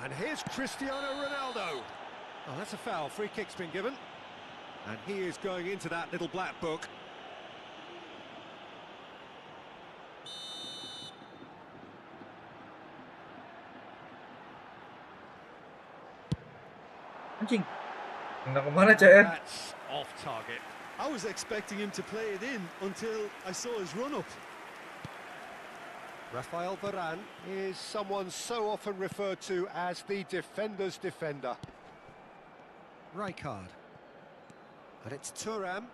And here's Cristiano Ronaldo. Oh, that's a foul. Free kick's been given. And he is going into that little black book. Anjing. Nggak kemana, And CR? that's off target. I was expecting him to play it in until I saw his run-up. Rafael Varane is someone so often referred to as the defender's defender. Rijkaard. And it's Thuram.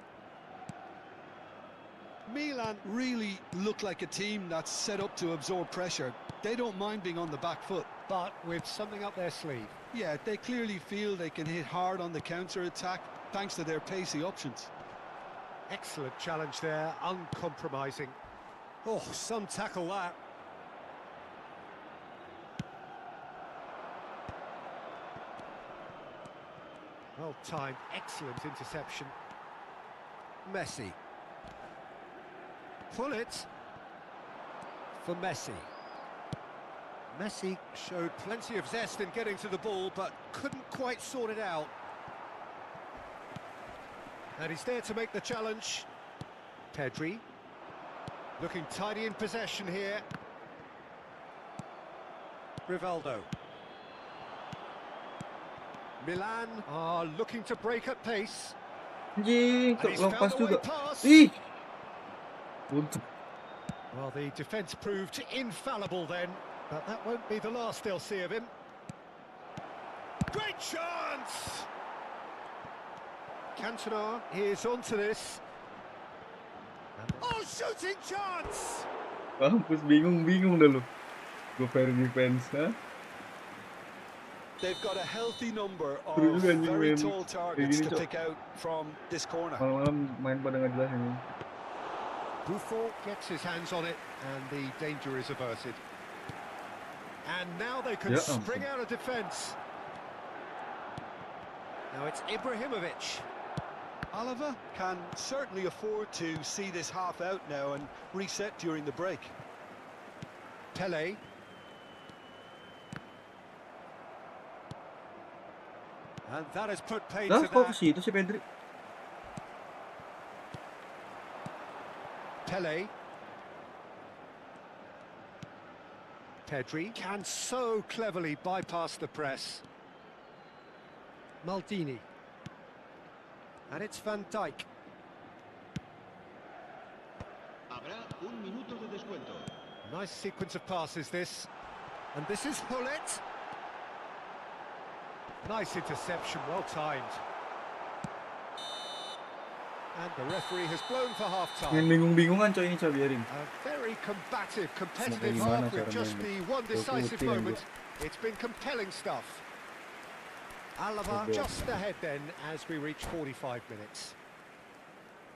Milan really look like a team that's set up to absorb pressure. They don't mind being on the back foot. But with something up their sleeve. Yeah, they clearly feel they can hit hard on the counter-attack thanks to their pacey options. Excellent challenge there, uncompromising. Oh, some tackle that. Well timed, excellent interception. Messi. Pull it for Messi. Messi showed plenty of zest in getting to the ball, but couldn't quite sort it out. And he's there to make the challenge. Pedri. Looking tidy in possession here. Rivaldo. Milan are looking to break at pace. Anjing, And he's lepas found a way juga. past. Ih. Untuk. Well, the defence proved infallible then, but that won't be the last they'll see of him. Great chance! Cantona is onto this. Oh, shooting chance! Mampus, bingung dah lu. Gue fair defense, ha? They've got a healthy number of Seru juga anjing very main tall kayak targets gini, to Cok. pick out from this corner. Malam-malam main pada nggak jelas ini. Buffon gets his hands on it, and the danger is averted. And now they can Yeah, spring out of defence. Now it's Ibrahimovic. Oliver can certainly afford to see this half out now and reset during the break. Pele. And that has put paid Lah, to kok ke that. situ si Pedri? Pele. Pedri can so cleverly bypass the press. Maldini. And it's Van Dijk. Habrá un minuto de descuento. Nice sequence of passes this. And this is Hullet. Nice interception, well timed. And the referee has blown for Main half-time. bingung-bingungan coy ini, coy, biarin. A very combative, competitive gimana half with cara just mainnya. the one decisive ikutin moment. It's been compelling stuff. Alaba Football. just ahead then as we reach 45 minutes.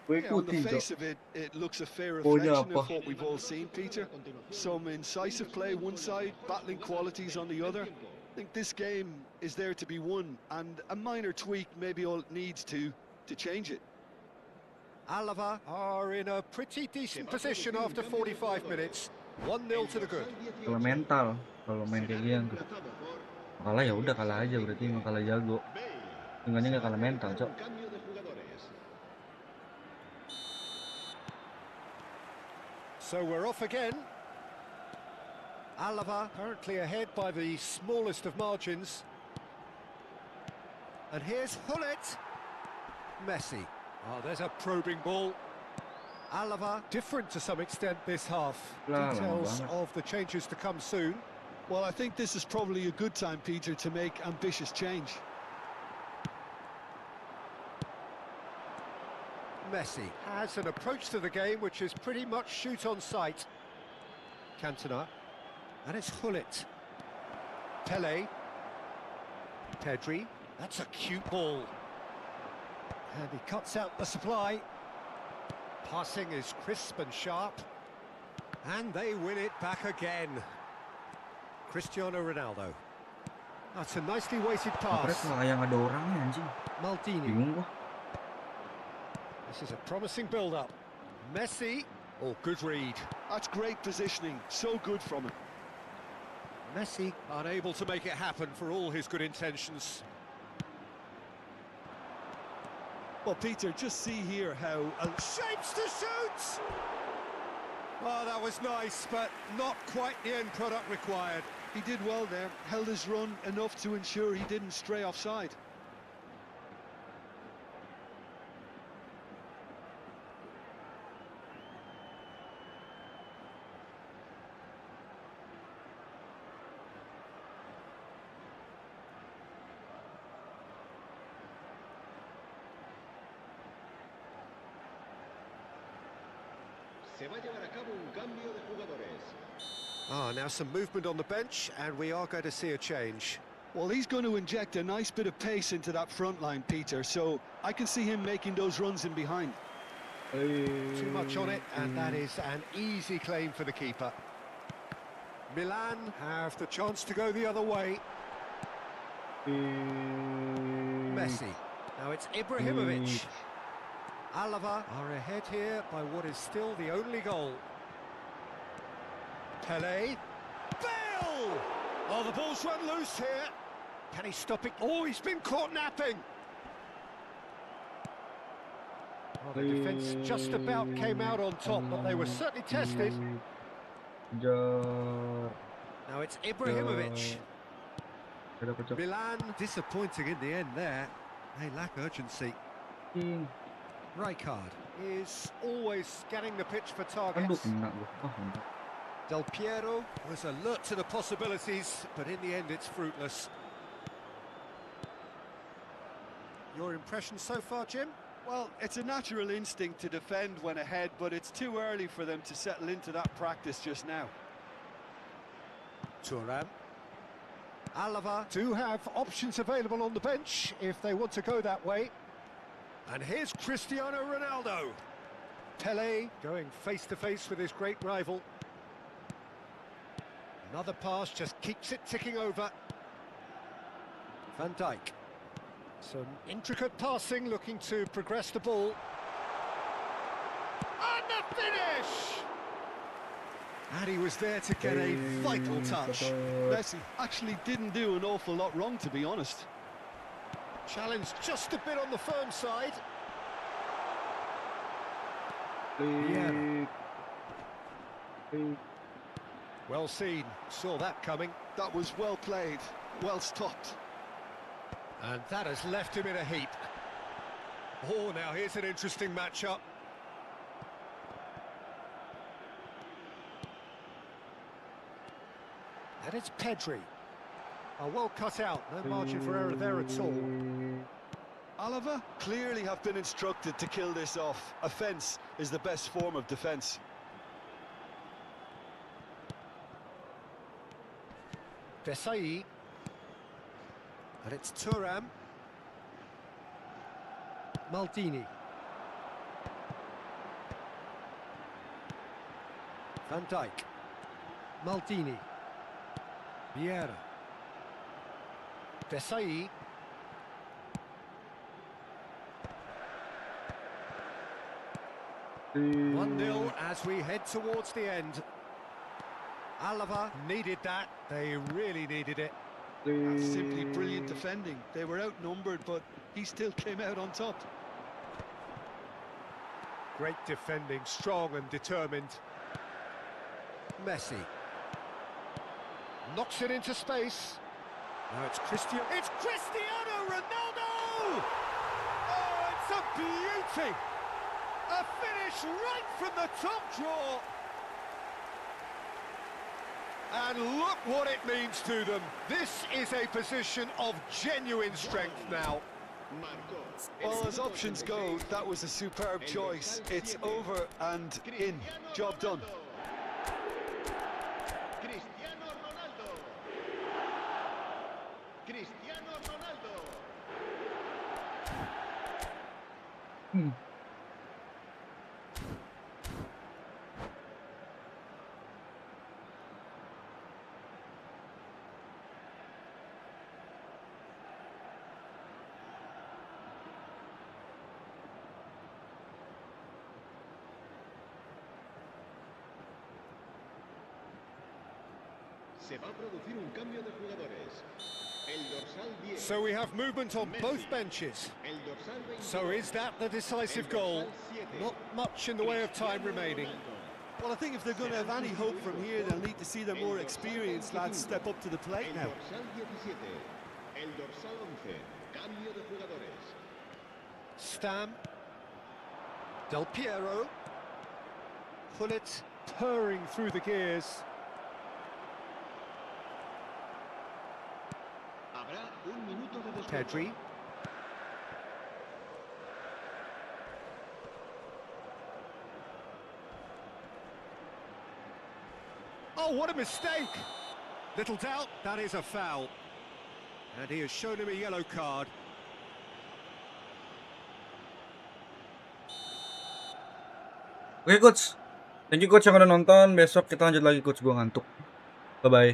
Gue Yeah, on the ikutin, face Cok. of it, it looks a fair Pokoknya reflection of apa? what we've all seen, Peter. Some incisive play one side, battling qualities on the other. I think this game is there to be won, and a minor tweak maybe all it needs to change it. Alaba are in a pretty decent position after 45 minutes. 1-0 to the good. Kalau mental, kalau main kayak gini tuh. Kalah ya udah, kalah aja berarti emang kalah jago. Enggaknya nggak kalah mental, Cok. Cambio de jugadores. So we're off again. Alaba currently ahead by the smallest of margins. And here's Hullet. Messi. Oh, there's a probing ball. Alaba, different to some extent this half. Lah, lama Details banget. of the changes to come soon. Well, I think this is probably a good time, Peter, to make ambitious change. Messi has an approach to the game which is pretty much shoot on sight. Cantona. And it's Hullet. Pele. Pedri. That's a cute ball. And he cuts out the supply. Passing is crisp and sharp. And they win it back again. Cristiano Ronaldo. That's a nicely weighted Kampret pass. lah yang ada orangnya, anjing. Maldini. Bingung gua. This is a promising build-up. Messi. Oh, good read. That's great positioning, so good from him. Messi unable to make it happen for all his good intentions. Well, Peter, just see here how... Shapes to shoot! Oh, that was nice, but not quite the end product required. He did well there, held his run enough to ensure he didn't stray offside. Se va a llevar a cabo un cambio de jugadores. Ah, now some movement on the bench, and we are going to see a change. Well, he's going to inject a nice bit of pace into that front line, Peter, so I can see him making those runs in behind. Too much on it, and that is an easy claim for the keeper. Milan have the chance to go the other way. Messi. Now it's Ibrahimovic. Alava are ahead here by what is still the only goal. Pele. Bale! Oh, the ball's run loose here. Can he stop it? Oh, he's been caught napping. Well, the defence just about came out on top, but they were certainly tested. Now it's Ibrahimovic. Milan disappointing in the end there. They lack urgency. Rijkaard is always scanning the pitch for targets. Del Piero was alert to the possibilities, but in the end it's fruitless. Your impression so far, Jim? Well, it's a natural instinct to defend when ahead, but it's too early for them to settle into that practice just now. Thuram. Alava do have options available on the bench if they want to go that way. And here's Cristiano Ronaldo. Pele going face-to-face with his great rival. Another pass just keeps it ticking over. Van Dijk. Some intricate passing, looking to progress the ball. And the finish! And he was there to get a vital touch. Messi actually didn't do an awful lot wrong, to be honest. Challenge just a bit on the firm side. Yeah. Well seen, saw that coming. That was well played, well stopped. And that has left him in a heap. Oh, now here's an interesting matchup. And it's Pedri. Oh, well cut out, no margin for error there at all. Alava clearly have been instructed to kill this off. Offence is the best form of defence. Desai. And it's Thuram. Maldini. Van Dijk. Maldini. Vieira. Desai. 1-0 as we head towards the end. Alava needed that. They really needed it. That's simply brilliant defending. They were outnumbered, but he still came out on top. Great defending, strong and determined. Messi. Knocks it into space. Now it's Cristiano. It's Cristiano Ronaldo! Oh, it's a beauty! A finish right from the top draw. And look what it means to them. This is a position of genuine strength now. Well, as options go, that was a superb choice. It's over and in. Job done. Cristiano Ronaldo. Cristiano Ronaldo. Se va a producir un cambio de jugadores. El dorsal 10. So we have movement on both benches. El dorsal 22. So is that the decisive El goal? dorsal 7. Not much in the way of time remaining. Well, I think if they're going to have any hope from here, they'll need to see their more experienced lads step up to the plate El now. dorsal 17. El dorsal 11. Cambio de jugadores. Stam. Del Piero. Pullet purring through the gears. Habrá un minuto de descuento. Pedri. Oh, what a mistake! Little doubt, that is a foul. And he has shown him a yellow card. Oke coach, thank you coach yang udah nonton. Besok kita lanjut lagi coach, gua ngantuk. Bye bye.